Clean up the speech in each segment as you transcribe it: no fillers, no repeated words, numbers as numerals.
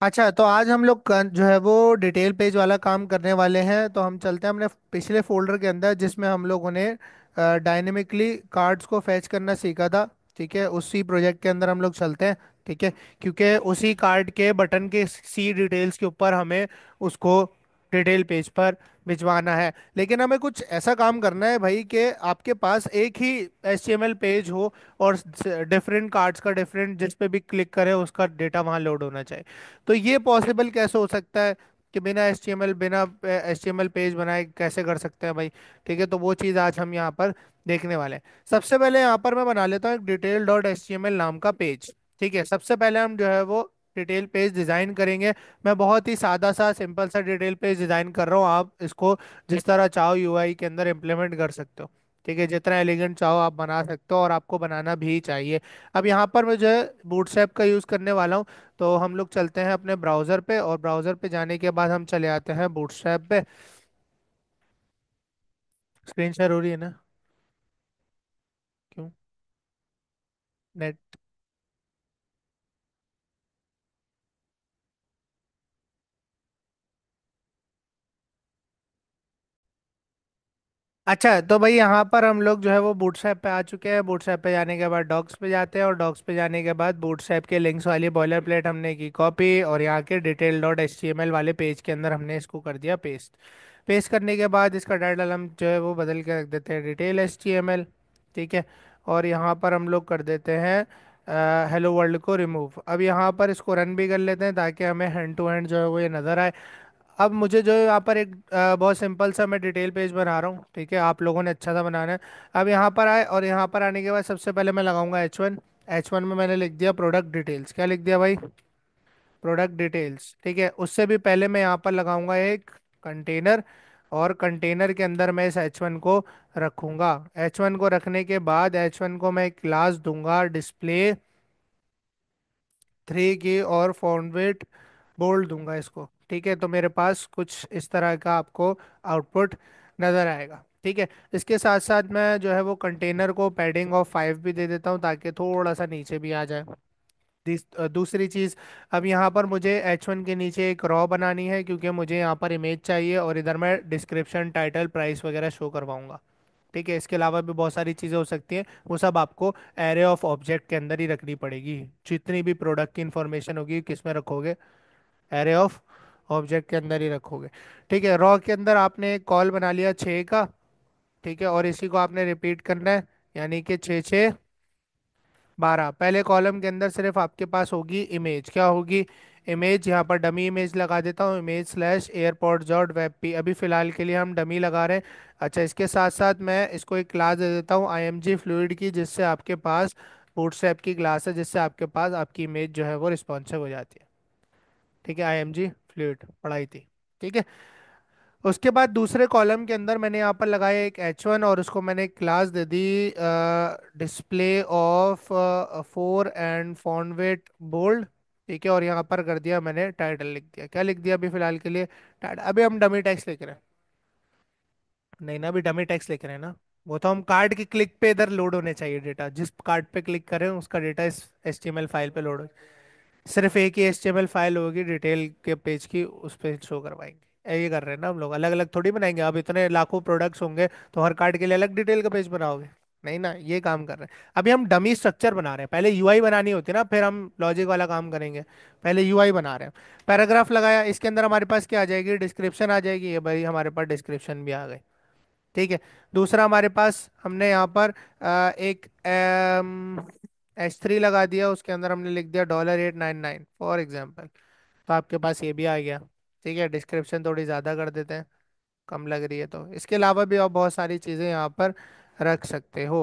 अच्छा, तो आज हम लोग जो है वो डिटेल पेज वाला काम करने वाले हैं। तो हम चलते हैं अपने पिछले फोल्डर के अंदर जिसमें हम लोगों ने डायनेमिकली कार्ड्स को फैच करना सीखा था। ठीक है, उसी प्रोजेक्ट के अंदर हम लोग चलते हैं। ठीक है, क्योंकि उसी कार्ड के बटन के सी डिटेल्स के ऊपर हमें उसको डिटेल पेज पर भिजवाना है। लेकिन हमें कुछ ऐसा काम करना है भाई कि आपके पास एक ही HTML पेज हो और डिफरेंट कार्ड्स का डिफरेंट, जिस पे भी क्लिक करें उसका डेटा वहां लोड होना चाहिए। तो ये पॉसिबल कैसे हो सकता है कि बिना H T M L page बनाए कैसे कर सकते हैं भाई? ठीक है, तो वो चीज़ आज हम यहाँ पर देखने वाले हैं। सबसे पहले यहाँ पर मैं बना लेता हूँ एक detail dot H T M L नाम का पेज। ठीक है, सबसे पहले हम जो है वो डिटेल पेज डिजाइन करेंगे। मैं बहुत ही सादा सा सिंपल सा डिटेल पेज डिजाइन कर रहा हूँ, आप इसको जिस तरह चाहो यूआई के अंदर इम्प्लीमेंट कर सकते हो। ठीक है, जितना एलिगेंट चाहो आप बना सकते हो और आपको बनाना भी चाहिए। अब यहाँ पर मैं जो है बूटस्ट्रैप का यूज़ करने वाला हूँ। तो हम लोग चलते हैं अपने ब्राउज़र पे, और ब्राउज़र पे जाने के बाद हम चले आते हैं बूटस्ट्रैप पे। स्क्रीन शेयर हो रही है ना? क्यों? नेट। अच्छा, तो भाई यहाँ पर हम लोग जो है वो बूटस्ट्रैप पे आ चुके हैं। बूटस्ट्रैप पे जाने के बाद डॉक्स पे जाते हैं, और डॉक्स पे जाने के बाद बूटस्ट्रैप के लिंक्स वाली बॉयलर प्लेट हमने की कॉपी, और यहाँ के detail dot H T M L वाले पेज के अंदर हमने इसको कर दिया पेस्ट। पेस्ट करने के बाद इसका टाइटल हम जो है वो बदल के रख देते हैं detail H T M L. ठीक है, और यहाँ पर हम लोग कर देते हैं हेलो वर्ल्ड को रिमूव। अब यहाँ पर इसको रन भी कर लेते हैं ताकि हमें हैंड टू हैंड जो है वो ये नज़र आए। अब मुझे जो है यहाँ पर एक बहुत सिंपल सा मैं डिटेल पेज बना रहा हूँ। ठीक है, आप लोगों ने अच्छा सा बनाना है। अब यहाँ पर आए, और यहाँ पर आने के बाद सबसे पहले मैं लगाऊंगा H1। H1 में मैंने लिख दिया प्रोडक्ट डिटेल्स। क्या लिख दिया भाई? Product details. ठीक है, उससे भी पहले मैं यहाँ पर लगाऊंगा एक कंटेनर, और कंटेनर के अंदर मैं इस H1 को रखूंगा। H1 को रखने के बाद H1 को मैं एक क्लास दूंगा डिस्प्ले 3 की, और फॉन्ट बोल्ड दूंगा इसको। ठीक है, तो मेरे पास कुछ इस तरह का आपको आउटपुट नजर आएगा। ठीक है, इसके साथ साथ मैं जो है वो कंटेनर को पैडिंग ऑफ 5 भी दे देता हूँ ताकि थोड़ा सा नीचे भी आ जाए। दूसरी चीज़, अब यहाँ पर मुझे H1 के नीचे एक रॉ बनानी है, क्योंकि मुझे यहाँ पर इमेज चाहिए और इधर मैं डिस्क्रिप्शन टाइटल प्राइस वगैरह शो करवाऊंगा। ठीक है, इसके अलावा भी बहुत सारी चीज़ें हो सकती हैं, वो सब आपको एरे ऑफ ऑब्जेक्ट के अंदर ही रखनी पड़ेगी। जितनी भी प्रोडक्ट की इंफॉर्मेशन होगी किस में रखोगे? एरे ऑफ ऑब्जेक्ट के अंदर ही रखोगे। ठीक है, रॉ के अंदर आपने एक कॉल बना लिया 6 का। ठीक है, और इसी को आपने रिपीट करना है, यानी कि 6 6 12। पहले कॉलम के अंदर सिर्फ आपके पास होगी इमेज। क्या होगी? इमेज। यहाँ पर डमी इमेज लगा देता हूँ, image slash airport dot web P. अभी फिलहाल के लिए हम डमी लगा रहे हैं। अच्छा, इसके साथ साथ मैं इसको एक क्लास दे देता हूँ आई एम जी फ्लूइड की, जिससे आपके पास बूटस्ट्रैप की क्लास है, जिससे आपके पास आपकी इमेज जो है वो रिस्पॉन्सिव हो जाती है। ठीक है, आई एम जी फ्लूइड पढ़ाई थी। ठीक है, उसके बाद दूसरे कॉलम के अंदर मैंने यहाँ पर लगाया एक H1, और उसको मैंने एक क्लास दे दी display of 4 and font weight bold. ठीक है, और यहाँ पर कर दिया मैंने टाइटल लिख दिया। क्या लिख दिया अभी फिलहाल के लिए? टाइटल। अभी हम डमी टेक्स्ट लिख रहे हैं। नहीं ना, अभी डमी टेक्स्ट लिख रहे हैं ना। वो तो हम कार्ड की क्लिक पे इधर लोड होने चाहिए डेटा, जिस कार्ड पे क्लिक करें उसका डेटा इस HTML फाइल पे लोड हो। सिर्फ एक ही HTML फाइल होगी डिटेल के पेज की, उस पे शो करवाएंगे। ये कर रहे हैं ना हम लोग, अलग अलग थोड़ी बनाएंगे। अब इतने लाखों प्रोडक्ट्स होंगे तो हर कार्ड के लिए अलग डिटेल का पेज बनाओगे? नहीं ना, ये काम कर रहे हैं। अभी हम डमी स्ट्रक्चर बना रहे हैं, पहले यूआई बनानी होती है ना, फिर हम लॉजिक वाला काम करेंगे। पहले यूआई बना रहे हैं। पैराग्राफ लगाया, इसके अंदर हमारे पास क्या आ जाएगी? डिस्क्रिप्शन आ जाएगी। ये भाई हमारे पास डिस्क्रिप्शन भी आ गई। ठीक है, दूसरा हमारे पास हमने यहाँ पर एक H3 लगा दिया, उसके अंदर हमने लिख दिया $899 फॉर एग्जाम्पल। तो आपके पास ये भी आ गया। ठीक है, डिस्क्रिप्शन थोड़ी ज़्यादा कर देते हैं, कम लग रही है तो। इसके अलावा भी आप बहुत सारी चीज़ें यहाँ पर रख सकते हो।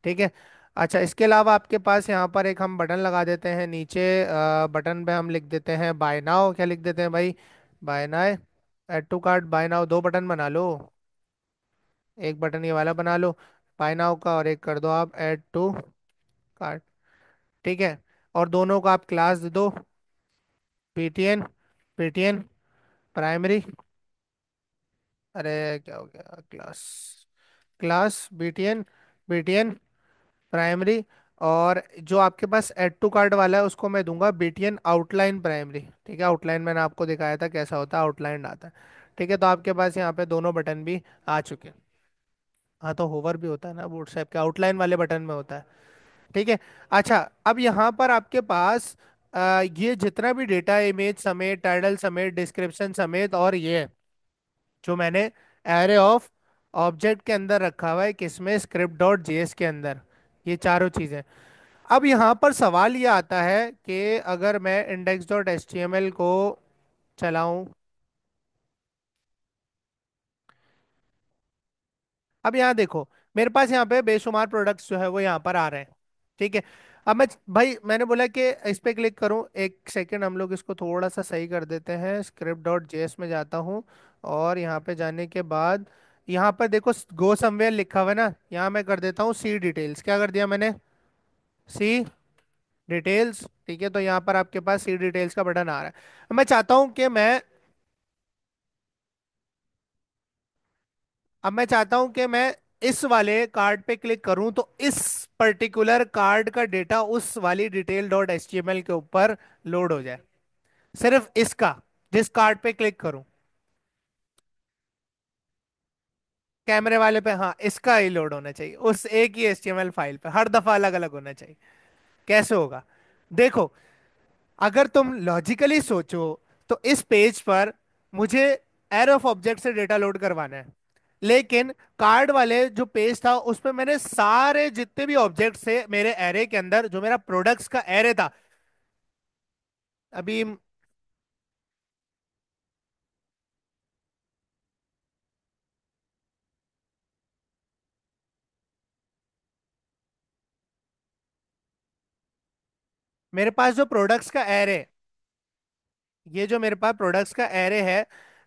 ठीक है, अच्छा, इसके अलावा आपके पास यहाँ पर एक हम बटन लगा देते हैं नीचे। बटन पे हम लिख देते हैं बाय नाउ। क्या लिख देते हैं भाई? Buy now. Add to cart buy now, दो बटन बना लो। एक बटन ये वाला बना लो बाय नाउ का, और एक कर दो आप ऐड टू कार्ट। ठीक है, और दोनों का आप क्लास दे दो पीटीएन। PTN primary. अरे क्या हो गया? Class, class BTN, BTN primary. और जो आपके पास एड टू कार्ट वाला है उसको मैं दूंगा बीटीएन आउटलाइन प्राइमरी। ठीक है, आउटलाइन मैंने आपको दिखाया था कैसा होता है, आउटलाइन आता है। ठीक है, तो आपके पास यहाँ पे दोनों बटन भी आ चुके हैं। हाँ, तो होवर भी होता है ना व्हाट्सएप के आउटलाइन वाले बटन में होता है। ठीक है। अच्छा, अब यहाँ पर आपके पास ये जितना भी डेटा, इमेज समेत, टाइटल समेत, डिस्क्रिप्शन समेत, और ये जो मैंने एरे ऑफ ऑब्जेक्ट के अंदर रखा हुआ है किसमें, स्क्रिप्ट डॉट जेएस के अंदर, ये चारों चीजें। अब यहाँ पर सवाल ये आता है कि अगर मैं index dot H T M L को चलाऊं। अब यहाँ देखो, मेरे पास यहाँ पे बेशुमार प्रोडक्ट्स जो है वो यहाँ पर आ रहे हैं। ठीक है। अब मैं, भाई मैंने बोला कि इस पे क्लिक करूँ, एक सेकंड हम लोग इसको थोड़ा सा सही कर देते हैं। स्क्रिप्ट डॉट जेएस में जाता हूँ, और यहाँ पे जाने के बाद यहाँ पर देखो गो समवेयर लिखा हुआ है ना, यहाँ मैं कर देता हूँ सी डिटेल्स। क्या कर दिया मैंने, सी डिटेल्स। ठीक है, तो यहाँ पर आपके पास सी डिटेल्स का बटन आ रहा है। मैं चाहता हूँ कि मैं, अब मैं चाहता हूं कि मैं इस वाले कार्ड पे क्लिक करूं तो इस पर्टिकुलर कार्ड का डेटा उस वाली detail dot H T M L के ऊपर लोड हो जाए। सिर्फ इसका, जिस कार्ड पे क्लिक करूं, कैमरे वाले पे, हाँ, इसका ही लोड होना चाहिए उस एक ही H T M L file पे, हर दफा अलग अलग होना चाहिए। कैसे होगा, देखो, अगर तुम लॉजिकली सोचो तो इस पेज पर मुझे एरे ऑफ ऑब्जेक्ट से डेटा लोड करवाना है, लेकिन कार्ड वाले जो पेज था उस पे मैंने सारे जितने भी ऑब्जेक्ट थे मेरे एरे के अंदर, जो मेरा प्रोडक्ट्स का एरे था। अभी मेरे पास जो प्रोडक्ट्स का एरे, ये जो मेरे पास प्रोडक्ट्स का एरे है,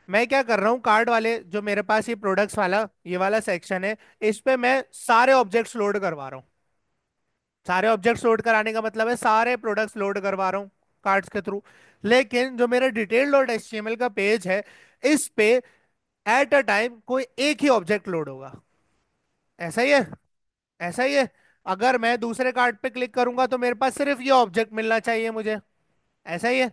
मैं क्या कर रहा हूँ, कार्ड वाले जो मेरे पास ये प्रोडक्ट्स वाला ये वाला सेक्शन है, इस पे मैं सारे ऑब्जेक्ट्स लोड करवा रहा हूँ। सारे ऑब्जेक्ट्स लोड कराने का मतलब है सारे प्रोडक्ट्स लोड करवा रहा हूँ कार्ड्स के थ्रू। लेकिन जो मेरा detail dot H T M L का पेज है, इस पे एट अ टाइम कोई एक ही ऑब्जेक्ट लोड होगा। ऐसा ही है, ऐसा ही है। अगर मैं दूसरे कार्ड पे क्लिक करूंगा तो मेरे पास सिर्फ ये ऑब्जेक्ट मिलना चाहिए मुझे। ऐसा ही है।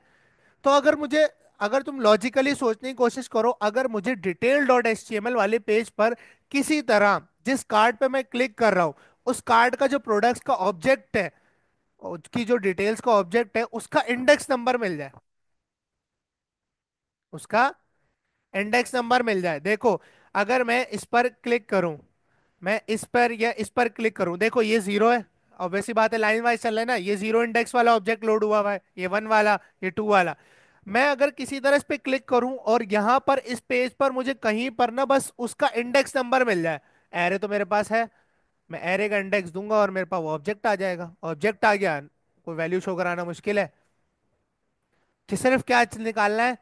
तो अगर मुझे, अगर तुम लॉजिकली सोचने की कोशिश करो, अगर मुझे detail dot H T M L वाले पेज पर किसी तरह जिस कार्ड पे मैं क्लिक कर रहा हूं, उस कार्ड का जो प्रोडक्ट्स का ऑब्जेक्ट है, उसकी जो डिटेल्स का ऑब्जेक्ट है, उसका इंडेक्स नंबर मिल जाए, उसका इंडेक्स नंबर मिल जाए। देखो, अगर मैं इस पर क्लिक करूं, मैं इस पर या इस पर क्लिक करूं, देखो ये जीरो है। और वैसी बात है, लाइन वाइज चल रहा है ना, ये जीरो इंडेक्स वाला ऑब्जेक्ट लोड हुआ हुआ है, ये वन वाला, ये टू वाला। मैं अगर किसी तरह इस पे क्लिक करूं और यहां पर इस पेज पर मुझे कहीं पर ना बस उसका इंडेक्स नंबर मिल जाए, एरे तो मेरे पास है, मैं एरे का इंडेक्स दूंगा और मेरे पास वो ऑब्जेक्ट आ जाएगा। ऑब्जेक्ट आ गया, कोई वैल्यू शो कराना मुश्किल है कि सिर्फ क्या निकालना है,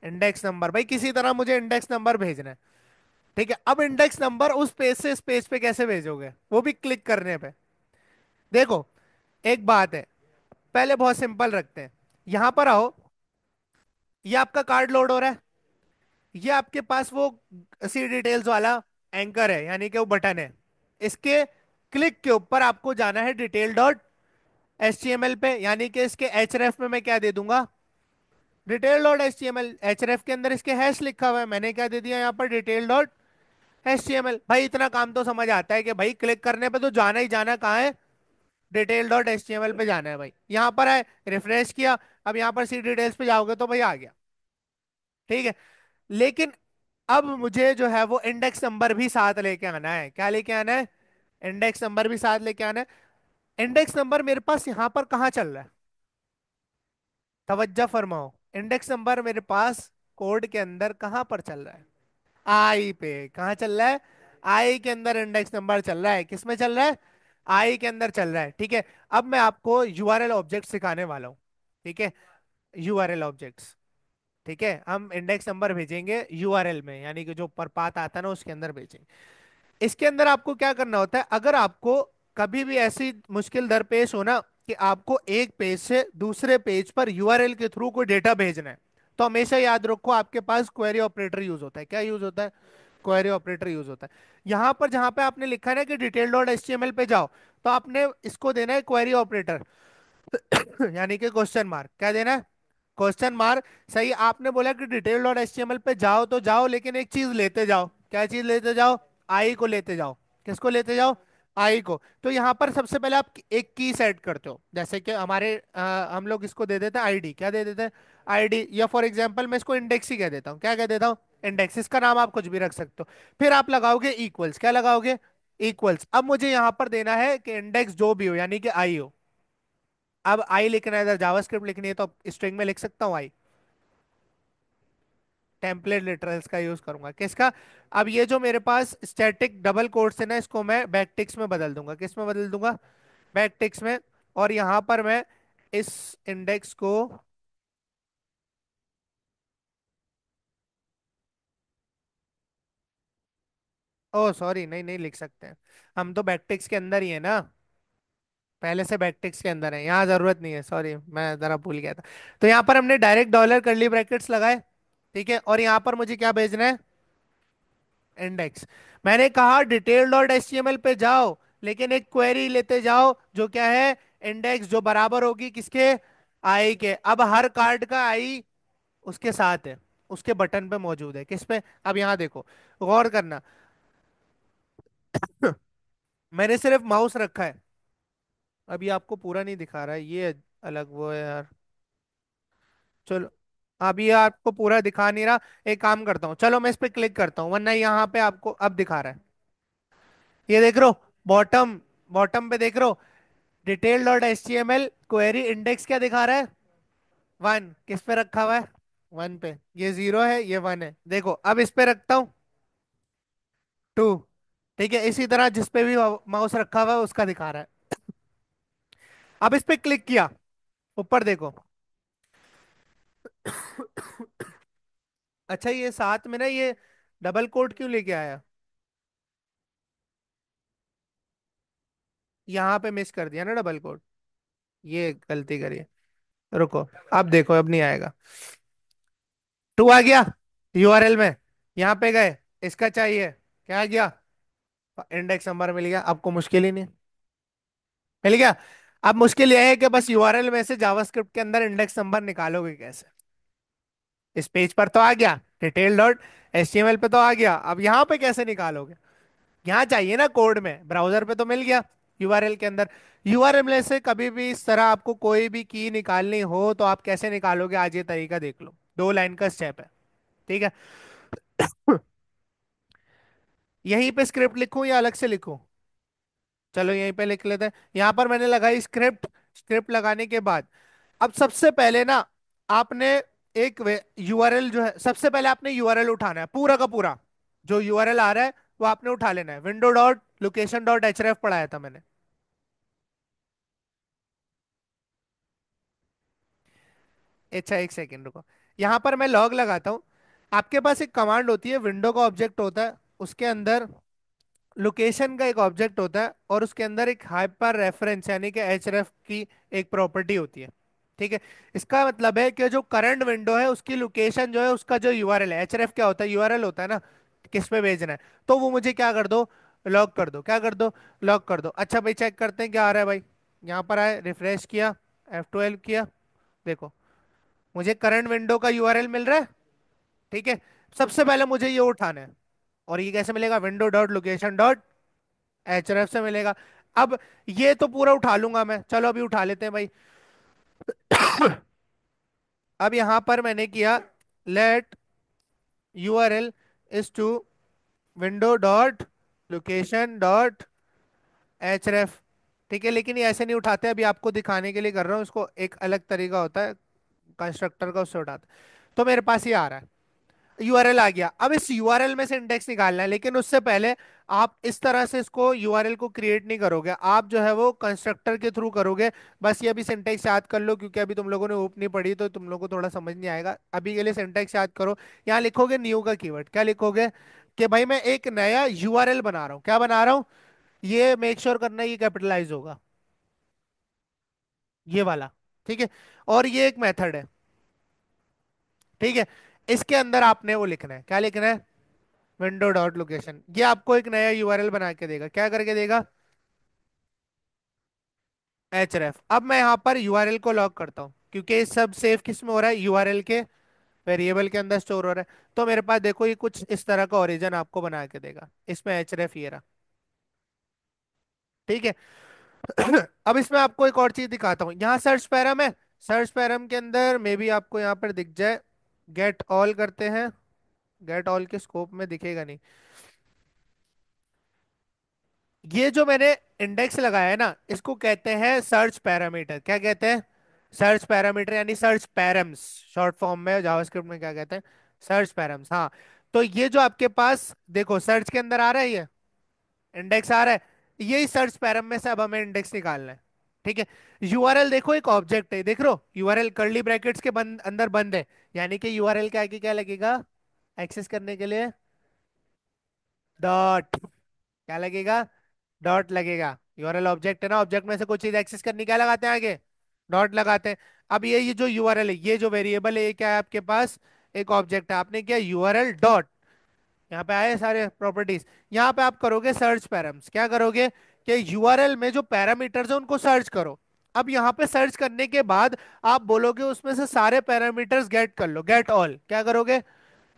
इंडेक्स नंबर। भाई किसी तरह मुझे इंडेक्स नंबर भेजना है। ठीक है, अब इंडेक्स नंबर उस पेज से इस पेज पे कैसे भेजोगे, वो भी क्लिक करने पे। देखो, एक बात है, पहले बहुत सिंपल रखते हैं। यहां पर आओ, ये आपका कार्ड लोड हो रहा है, ये आपके पास वो सी डिटेल्स वाला एंकर है, यानी कि वो बटन है। इसके क्लिक के ऊपर आपको जाना है detail dot H T M L पे, यानी कि इसके एच रेफ में मैं क्या दे दूंगा, detail dot H T M L. H ref के अंदर इसके हैश लिखा हुआ है, मैंने क्या दे दिया यहाँ पर, detail dot H T M L. भाई इतना काम तो समझ आता है कि भाई क्लिक करने पे तो जाना ही जाना कहाँ है, detail dot H T M L पे जाना है। भाई यहाँ पर है, रिफ्रेश किया, अब यहाँ पर सी डिटेल्स पे जाओगे तो भाई आ गया। ठीक है। लेकिन अब मुझे जो है वो इंडेक्स नंबर भी साथ लेके आना है। क्या लेके आना है, इंडेक्स नंबर भी साथ लेके आना है। इंडेक्स नंबर मेरे पास यहाँ पर कहाँ चल रहा है, तवज्जो फरमाओ, इंडेक्स नंबर मेरे पास कोड के अंदर कहाँ पर चल रहा है, आई पे। कहाँ चल रहा है, आई के अंदर इंडेक्स नंबर चल रहा है। किस में चल रहा है, आई के अंदर चल रहा है। ठीक है। अब मैं आपको यूआरएल ऑब्जेक्ट सिखाने वाला हूँ। ठीक है, यूआरएल ऑब्जेक्ट्स। ठीक है, हम इंडेक्स नंबर भेजेंगे यूआरएल में, यानी कि जो ऊपर पाथ आता है ना उसके अंदर भेजेंगे। इसके अंदर आपको क्या करना होता है, अगर आपको कभी भी ऐसी मुश्किल दरपेश हो ना कि आपको एक पेज से दूसरे पेज पर यूआरएल के थ्रू कोई डेटा भेजना है, तो हमेशा याद रखो आपके पास क्वेरी ऑपरेटर यूज होता है। क्या यूज होता है, क्वेरी ऑपरेटर यूज होता है। यहां पर जहां पे आपने लिखा है ना कि detail dot H T M L पे जाओ, तो आपने इसको देना है क्वेरी ऑपरेटर यानी कि क्वेश्चन मार्क। क्या देना है? Question mark. सही, आपने बोला कि डिटेल डॉट एचटीएमएल पे जाओ तो जाओ, लेकिन एक चीज लेते जाओ। क्या चीज लेते जाओ? आई को लेते जाओ। किसको लेते जाओ? आई को। तो यहाँ पर सबसे पहले आप एक की सेट करते हो, जैसे कि हमारे हम लोग इसको दे देते हैं आईडी। क्या दे देते हैं? आईडी। या फॉर एग्जांपल मैं इसको इंडेक्स ही कह देता हूँ। क्या कह देता हूँ? इंडेक्स। इसका नाम आप कुछ भी रख सकते हो। फिर आप लगाओगे इक्वल्स। क्या लगाओगे? इक्वल्स। अब मुझे यहाँ पर देना है कि इंडेक्स जो भी हो, यानी कि आई हो। अब आई लिखना है, इधर जावास्क्रिप्ट लिखनी है, तो स्ट्रिंग में लिख सकता हूँ आई। टेम्पलेट लिटरल्स का यूज करूंगा। किसका? अब ये जो मेरे पास स्टैटिक डबल कोट्स है ना, इसको मैं बैकटिक्स में बदल दूंगा। किस में बदल दूंगा? बैकटिक्स में। और यहां पर मैं इस इंडेक्स को, ओ सॉरी, नहीं नहीं लिख सकते हैं। हम तो बैकटिक्स के अंदर ही है ना, पहले से बैकटिक्स के अंदर है, यहाँ जरूरत नहीं है। सॉरी, मैं जरा भूल गया था। तो यहाँ पर हमने डायरेक्ट डॉलर करली ब्रैकेट्स लगाए। ठीक है, और यहाँ पर मुझे क्या भेजना है? इंडेक्स। मैंने कहा डिटेल डॉट एचटीएमएल पे जाओ, लेकिन एक क्वेरी लेते जाओ जो क्या है? इंडेक्स, जो बराबर होगी किसके? आई के। अब हर कार्ड का आई उसके साथ है, उसके बटन पे मौजूद है। किस पे? अब यहां देखो, गौर करना। मैंने सिर्फ माउस रखा है। अभी आपको पूरा नहीं दिखा रहा है ये, अलग वो है यार। चलो, अभी ये आपको पूरा दिखा नहीं रहा। एक काम करता हूँ, चलो मैं इस पे क्लिक करता हूँ, वरना यहाँ पे आपको अब दिखा रहा है। ये देख रहे हो? बॉटम, बॉटम पे देख रहे हो? Detail dot H T M L query index क्या दिखा रहा है? वन। किस पे रखा हुआ है? वन पे। ये जीरो है, ये वन है। देखो अब इस पे रखता हूँ, टू। ठीक है, इसी तरह जिस पे भी माउस रखा हुआ है उसका दिखा रहा है। अब इस पे क्लिक किया, ऊपर देखो। अच्छा, ये साथ में ना ये डबल कोट क्यों लेके आया? यहाँ पे मिस कर दिया ना डबल कोट, ये गलती करी है। रुको, अब देखो, अब नहीं आएगा। टू आ गया यूआरएल में। यहाँ पे गए, इसका चाहिए। क्या आ गया? इंडेक्स नंबर मिल गया। आपको मुश्किल ही नहीं, मिल गया। अब मुश्किल यह है कि बस यूआरएल में से जावास्क्रिप्ट के अंदर इंडेक्स नंबर निकालोगे कैसे? इस पेज पर तो आ गया, डिटेल डॉट एचटीएमएल पे तो आ गया, अब यहाँ पे कैसे निकालोगे? यहाँ चाहिए ना कोड में, ब्राउजर पे तो मिल गया यूआरएल के अंदर। यूआरएल में से कभी भी इस तरह आपको कोई भी की निकालनी हो तो आप कैसे निकालोगे? आज ये तरीका देख लो, दो लाइन का स्टेप है। ठीक है। यहीं पे स्क्रिप्ट लिखूं या अलग से लिखूं? चलो यहीं पे लिख लेते हैं। यहां पर मैंने लगाई स्क्रिप्ट। स्क्रिप्ट लगाने के बाद अब सबसे पहले ना आपने एक यूआरएल जो है, सबसे पहले आपने यूआरएल उठाना है पूरा का पूरा। जो यूआरएल आ रहा है वो आपने उठा लेना है। विंडो डॉट लोकेशन डॉट एचरेफ पढ़ाया था मैंने। अच्छा, एक सेकेंड रुको। यहां पर मैं लॉग लगाता हूं। आपके पास एक कमांड होती है, विंडो का ऑब्जेक्ट होता है, उसके अंदर लोकेशन का एक ऑब्जेक्ट होता है, और उसके अंदर एक हाइपर रेफरेंस यानी कि एचरेफ की एक प्रॉपर्टी होती है। ठीक है। इसका मतलब है कि जो करंट विंडो है उसकी लोकेशन जो है, उसका जो यूआरएल है, एचरेफ क्या होता है? यूआरएल होता है ना, किस पे भेजना है। तो वो मुझे क्या कर दो? लॉक कर दो। क्या कर दो? लॉक कर दो। अच्छा भाई, चेक करते हैं क्या आ रहा है भाई। यहाँ पर आए, रिफ्रेश किया, F12 किया, देखो मुझे करंट विंडो का यूआरएल मिल रहा है। ठीक है। सबसे पहले मुझे ये उठाना है। और ये कैसे मिलेगा? विंडो डॉट लोकेशन डॉट एचएरएफ से मिलेगा। अब ये तो पूरा उठा लूंगा मैं, चलो अभी उठा लेते हैं भाई। अब यहां पर मैंने किया, let URL is to window dot location dot href. ठीक है, लेकिन ये ऐसे नहीं उठाते, अभी आपको दिखाने के लिए कर रहा हूँ। इसको एक अलग तरीका होता है कंस्ट्रक्टर का, उससे उठाते। तो मेरे पास ये आ रहा है, यूआरएल आ गया। अब इस यूआरएल में से इंडेक्स निकालना है, लेकिन उससे पहले आप इस तरह से इसको यूआरएल को क्रिएट नहीं करोगे, आप जो है वो कंस्ट्रक्टर के थ्रू करोगे। बस ये अभी सिंटेक्स याद कर लो, क्योंकि अभी तुम लोगों ने ओप नहीं पढ़ी तो तुम लोगों को थोड़ा समझ नहीं आएगा। अभी के लिए सिंटेक्स याद करो। यहाँ लिखोगे न्यू का कीवर्ड। क्या लिखोगे? कि भाई मैं एक नया यूआरएल बना रहा हूँ। क्या बना रहा हूँ? ये मेक श्योर करना है ये कैपिटलाइज होगा, ये वाला। ठीक है। और ये एक मेथड है। ठीक है। इसके अंदर आपने वो लिखना है। क्या लिखना है? Window dot location. ये आपको एक नया यूआरएल बना के देगा। क्या करके देगा? एच। अब मैं यहाँ पर यूआरएल को लॉक करता हूँ, क्योंकि ये सब सेव किस में हो रहा है, यूआरएल के वेरिएबल के अंदर स्टोर हो रहा है। तो मेरे पास देखो ये कुछ इस तरह का ओरिजिन आपको बना के देगा, इसमें एच ये रहा। ठीक है। अब इसमें आपको एक और चीज दिखाता हूँ, यहाँ सर्च पैरम है। सर्च पैरम के अंदर मे भी आपको यहाँ पर दिख जाए, गेट ऑल करते हैं। गेट ऑल के स्कोप में दिखेगा नहीं। ये जो मैंने इंडेक्स लगाया है ना, इसको कहते हैं सर्च पैरामीटर। क्या कहते हैं? सर्च पैरामीटर, यानी सर्च पैरम्स। शॉर्ट फॉर्म में जावास्क्रिप्ट में क्या कहते हैं? Search params. हाँ। तो ये जो आपके पास देखो सर्च के अंदर आ रहा है, ये इंडेक्स आ रहा है। यही सर्च पैरम में से अब हमें इंडेक्स निकालना है। ठीक है। यूआरएल देखो एक ऑब्जेक्ट है, देख रहे हो, यूआरएल कर्ली ब्रैकेट्स के बंद अंदर बंद है। यानी कि यूआरएल के आगे क्या लगेगा एक्सेस करने के लिए? डॉट। क्या लगेगा? डॉट लगेगा। यूआरएल ऑब्जेक्ट है ना, ऑब्जेक्ट में से कोई चीज एक्सेस करनी, क्या लगाते हैं आगे? डॉट लगाते हैं। अब ये जो यूआरएल है, ये जो वेरिएबल है, ये क्या है आपके पास? एक ऑब्जेक्ट है। आपने क्या यूआरएल डॉट, यहाँ पे आए सारे प्रॉपर्टीज। यहाँ पे आप करोगे सर्च पैराम्स। क्या करोगे कि यूआरएल में जो पैरामीटर्स है उनको सर्च करो। अब यहाँ पे सर्च करने के बाद आप बोलोगे उसमें से सारे पैरामीटर्स गेट कर लो, गेट ऑल। क्या करोगे?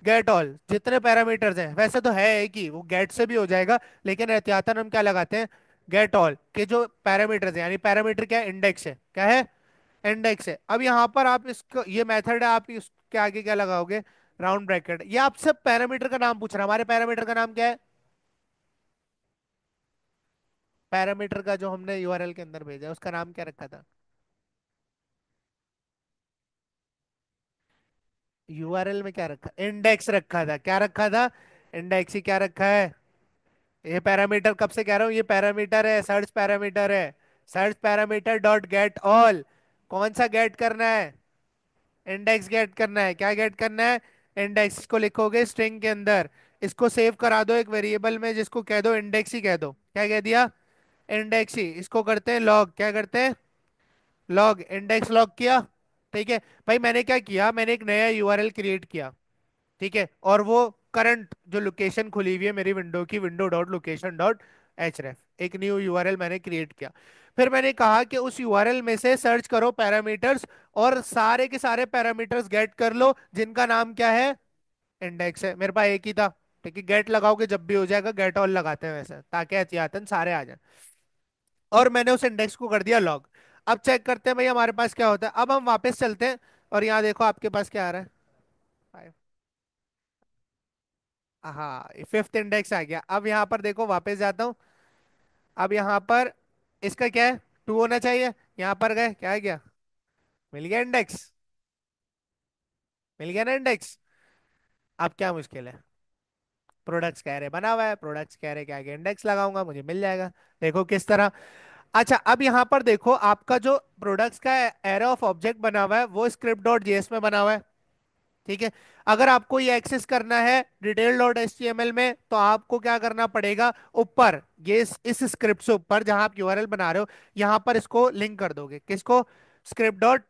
Get all. जितने पैरामीटर्स हैं, वैसे तो है एक ही, वो गेट से भी हो जाएगा, लेकिन एहतियातन हम क्या लगाते हैं? गेट ऑल के जो पैरामीटर्स हैं, यानी पैरामीटर क्या है? इंडेक्स है। क्या है? इंडेक्स है। अब यहाँ पर आप इसको, ये मेथड है, आप इसके आगे क्या लगाओगे? Round bracket. ये आपसे पैरामीटर का नाम पूछ रहा है। हमारे पैरामीटर का नाम क्या है? पैरामीटर का जो हमने यूआरएल के अंदर भेजा है उसका नाम क्या रखा था? यूआरएल में क्या रखा? इंडेक्स रखा था। क्या रखा था? इंडेक्स ही क्या रखा है? ये पैरामीटर कब से कह रहा हूँ, ये पैरामीटर है, सर्च पैरामीटर है। Search parameter dot get all. कौन सा गेट करना है? इंडेक्स गेट करना है। क्या गेट करना है? इंडेक्स को लिखोगे स्ट्रिंग के अंदर। इसको सेव करा दो एक वेरिएबल में, जिसको कह दो इंडेक्स ही कह दो। क्या कह दिया? इंडेक्स ही। इसको करते हैं लॉग। क्या करते हैं? लॉग। इंडेक्स लॉग किया। ठीक है। भाई मैंने क्या किया, मैंने एक नया यूआरएल क्रिएट किया। ठीक है। और वो करंट जो लोकेशन खुली हुई है मेरी विंडो की, window dot location dot H, एक न्यू यूआरएल मैंने क्रिएट किया। फिर मैंने कहा कि उस यूआरएल में से सर्च करो पैरामीटर्स, और सारे के सारे पैरामीटर्स गेट कर लो, जिनका नाम क्या है? इंडेक्स है। मेरे पास एक ही था। ठीक है। गेट लगाओगे जब भी हो जाएगा, गेट ऑल लगाते हैं वैसे, ताकि एहतियातन सारे आ जाए। और मैंने उस इंडेक्स को कर दिया लॉग। अब चेक करते हैं भाई हमारे पास क्या होता है। अब हम वापस चलते हैं, और यहाँ देखो आपके पास क्या आ रहा है। हाँ, फिफ्थ इंडेक्स आ गया। अब यहाँ पर देखो, वापस जाता हूँ। अब यहाँ पर इसका क्या है? टू होना चाहिए। यहाँ पर गए, क्या है गया? मिल गया इंडेक्स। मिल गया ना इंडेक्स। अब क्या मुश्किल है? प्रोडक्ट्स कह रहे बना हुआ है, प्रोडक्ट्स कह रहे के आगे इंडेक्स लगाऊंगा, मुझे मिल जाएगा। देखो किस तरह। अच्छा, अब यहाँ पर देखो आपका जो प्रोडक्ट्स का एरे ऑफ ऑब्जेक्ट बना हुआ है वो स्क्रिप्ट डॉट जेएस में बना हुआ है। ठीक है। अगर आपको ये एक्सेस करना है डिटेल डॉट एचटीएमएल में, तो आपको क्या करना पड़ेगा? ऊपर ये इस स्क्रिप्ट से ऊपर जहां आप यूआरएल बना रहे हो, यहां पर इसको लिंक कर दोगे। किसको? स्क्रिप्ट डॉट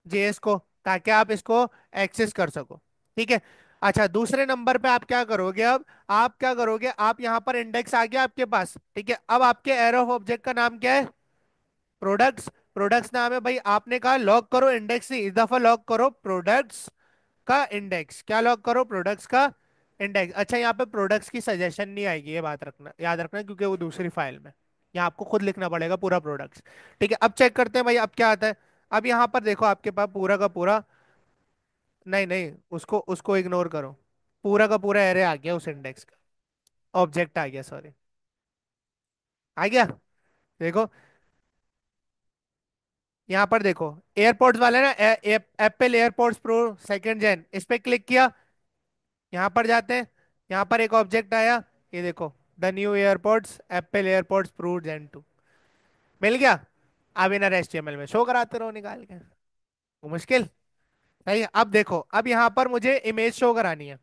जेएस को, ताकि आप इसको एक्सेस कर सको। ठीक है। अच्छा, दूसरे नंबर पे आप क्या करोगे? अब आप क्या करोगे, आप यहां पर इंडेक्स आ गया आपके पास। ठीक है। अब आपके एरो ऑफ ऑब्जेक्ट का नाम क्या है? प्रोडक्ट्स। प्रोडक्ट्स नाम है भाई। आपने कहा लॉग करो इंडेक्स ही, इस दफा लॉग करो प्रोडक्ट्स का इंडेक्स। क्या लॉग करो? प्रोडक्ट्स का इंडेक्स। अच्छा, यहाँ पे प्रोडक्ट्स की सजेशन नहीं आएगी, ये बात रखना, याद रखना, क्योंकि वो दूसरी फाइल में। यहाँ आपको खुद लिखना पड़ेगा पूरा प्रोडक्ट्स। ठीक है। अब चेक करते हैं भाई अब क्या आता है। अब यहाँ पर देखो आपके पास पूरा का पूरा, नहीं नहीं, उसको उसको इग्नोर करो। पूरा का पूरा एरे आ गया उस इंडेक्स का, ऑब्जेक्ट आ गया, सॉरी, आ गया। देखो यहाँ पर देखो, एयरपोर्ट्स वाले ना, Apple AirPods Pro second gen, इस पे क्लिक किया। यहाँ पर जाते हैं। यहाँ पर एक ऑब्जेक्ट आया, ये देखो, the new AirPods Apple AirPods pro gen 2। मिल गया। अब इनर एचटीएमएल में शो कराते रहो निकाल के, वो मुश्किल। सही है। अब देखो, अब यहाँ पर मुझे इमेज शो करानी है।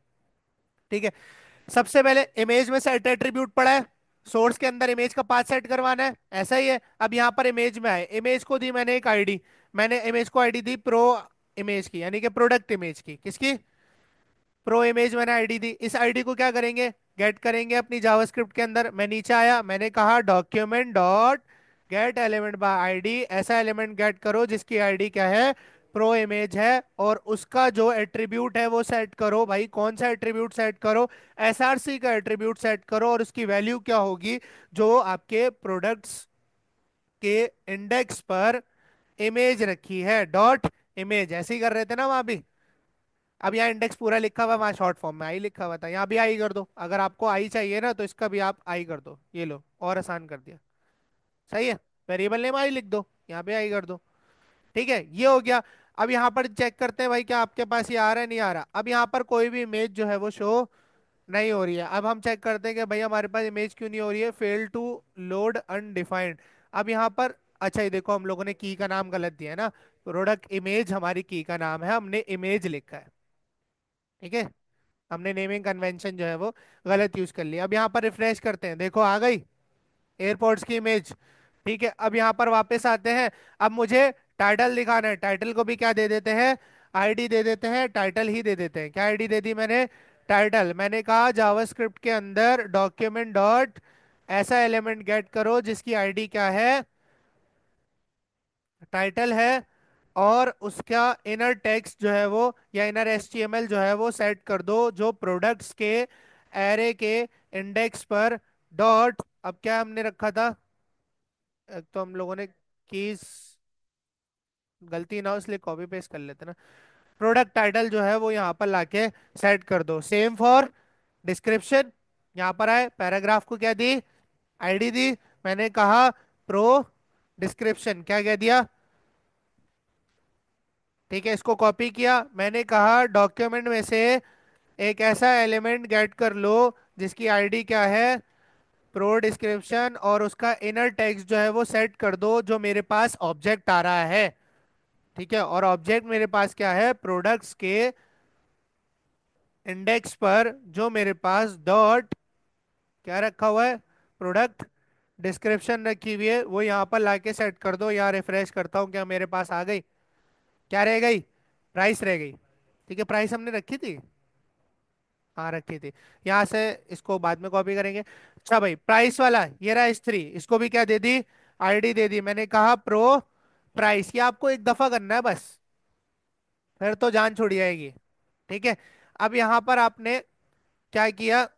ठीक है। सबसे पहले इमेज में सेट एट्रीब्यूट पड़ा है, सोर्स के अंदर इमेज का पाथ सेट करवाना है, ऐसा ही है। अब यहाँ पर इमेज में आए, इमेज को दी मैंने एक आईडी। मैंने इमेज को आईडी दी प्रो इमेज की, यानी कि प्रोडक्ट इमेज की। किसकी? प्रो इमेज मैंने आईडी दी। इस आईडी को क्या करेंगे? गेट करेंगे अपनी जावास्क्रिप्ट के अंदर। मैं नीचे आया, मैंने कहा document dot get element by ID, ऐसा एलिमेंट गेट करो जिसकी आईडी क्या है, प्रो इमेज है, और उसका जो एट्रीब्यूट है वो सेट करो। भाई कौन सा एट्रीब्यूट सेट करो, एसआरसी का एट्रीब्यूट सेट करो, और उसकी वैल्यू क्या होगी, जो आपके प्रोडक्ट्स के इंडेक्स पर इमेज रखी है, डॉट इमेज। ऐसे ही कर रहे थे ना वहां भी। अब यहाँ इंडेक्स पूरा लिखा हुआ है, वहां शॉर्ट फॉर्म में आई लिखा हुआ था, यहाँ भी आई कर दो। अगर आपको आई चाहिए ना तो इसका भी आप आई कर दो, ये लो और आसान कर दिया। सही है। वेरिएबल नेम आई लिख दो, यहाँ पे आई कर दो। ठीक है, ये हो गया। अब यहाँ पर चेक करते हैं भाई क्या आपके पास ये आ रहा है, नहीं आ रहा। अब यहाँ पर कोई भी इमेज जो है वो शो नहीं हो रही है। अब हम चेक करते हैं कि भाई हमारे पास इमेज क्यों नहीं हो रही है, फेल टू लोड अनडिफाइंड। अब यहाँ पर अच्छा, ये देखो हम लोगों ने की का नाम गलत दिया है ना। प्रोडक्ट इमेज हमारी की का नाम है, हमने इमेज लिखा है। ठीक है, हमने नेमिंग कन्वेंशन जो है वो गलत यूज कर लिया। अब यहाँ पर रिफ्रेश करते हैं, देखो आ गई एयरपोर्ट्स की इमेज। ठीक है, अब यहाँ पर वापस आते हैं। अब मुझे टाइटल दिखाना है, टाइटल को भी क्या दे देते हैं, आईडी दे देते हैं, टाइटल ही दे देते हैं। क्या आईडी दे दी मैंने, टाइटल। मैंने कहा जावास्क्रिप्ट के अंदर डॉक्यूमेंट डॉट ऐसा एलिमेंट गेट करो जिसकी आईडी क्या है, टाइटल है, और उसका इनर टेक्स्ट जो है वो, या इनर एचटीएमएल जो है वो सेट कर दो, जो प्रोडक्ट्स के एरे के इंडेक्स पर डॉट, अब क्या हमने रखा था, एक तो हम लोगों ने कीज गलती ना हो इसलिए कॉपी पेस्ट कर लेते ना। प्रोडक्ट टाइटल जो है वो यहाँ पर लाके सेट कर दो। सेम फॉर डिस्क्रिप्शन, यहाँ पर आए पैराग्राफ को क्या दी, आईडी दी। मैंने कहा प्रो डिस्क्रिप्शन, क्या कह दिया। ठीक है, इसको कॉपी किया। मैंने कहा डॉक्यूमेंट में से एक ऐसा एलिमेंट गेट कर लो जिसकी आईडी क्या है, प्रो डिस्क्रिप्शन, और उसका इनर टेक्स्ट जो है वो सेट कर दो जो मेरे पास ऑब्जेक्ट आ रहा है। ठीक है, और ऑब्जेक्ट मेरे पास क्या है, प्रोडक्ट्स के इंडेक्स पर जो मेरे पास डॉट क्या रखा हुआ है, प्रोडक्ट डिस्क्रिप्शन रखी हुई है, वो यहाँ पर लाके सेट कर दो। यहाँ रिफ्रेश करता हूँ, क्या मेरे पास आ गई, क्या रह गई, प्राइस रह गई। ठीक है, प्राइस हमने रखी थी, हाँ रखी थी। यहाँ से इसको बाद में कॉपी करेंगे। अच्छा भाई, प्राइस वाला ये रहा S3, इसको भी क्या दे दी, आईडी दे दी। मैंने कहा प्रो प्राइस, ये आपको एक दफा करना है बस, फिर तो जान छुड़ जाएगी। ठीक है, अब यहाँ पर आपने क्या किया,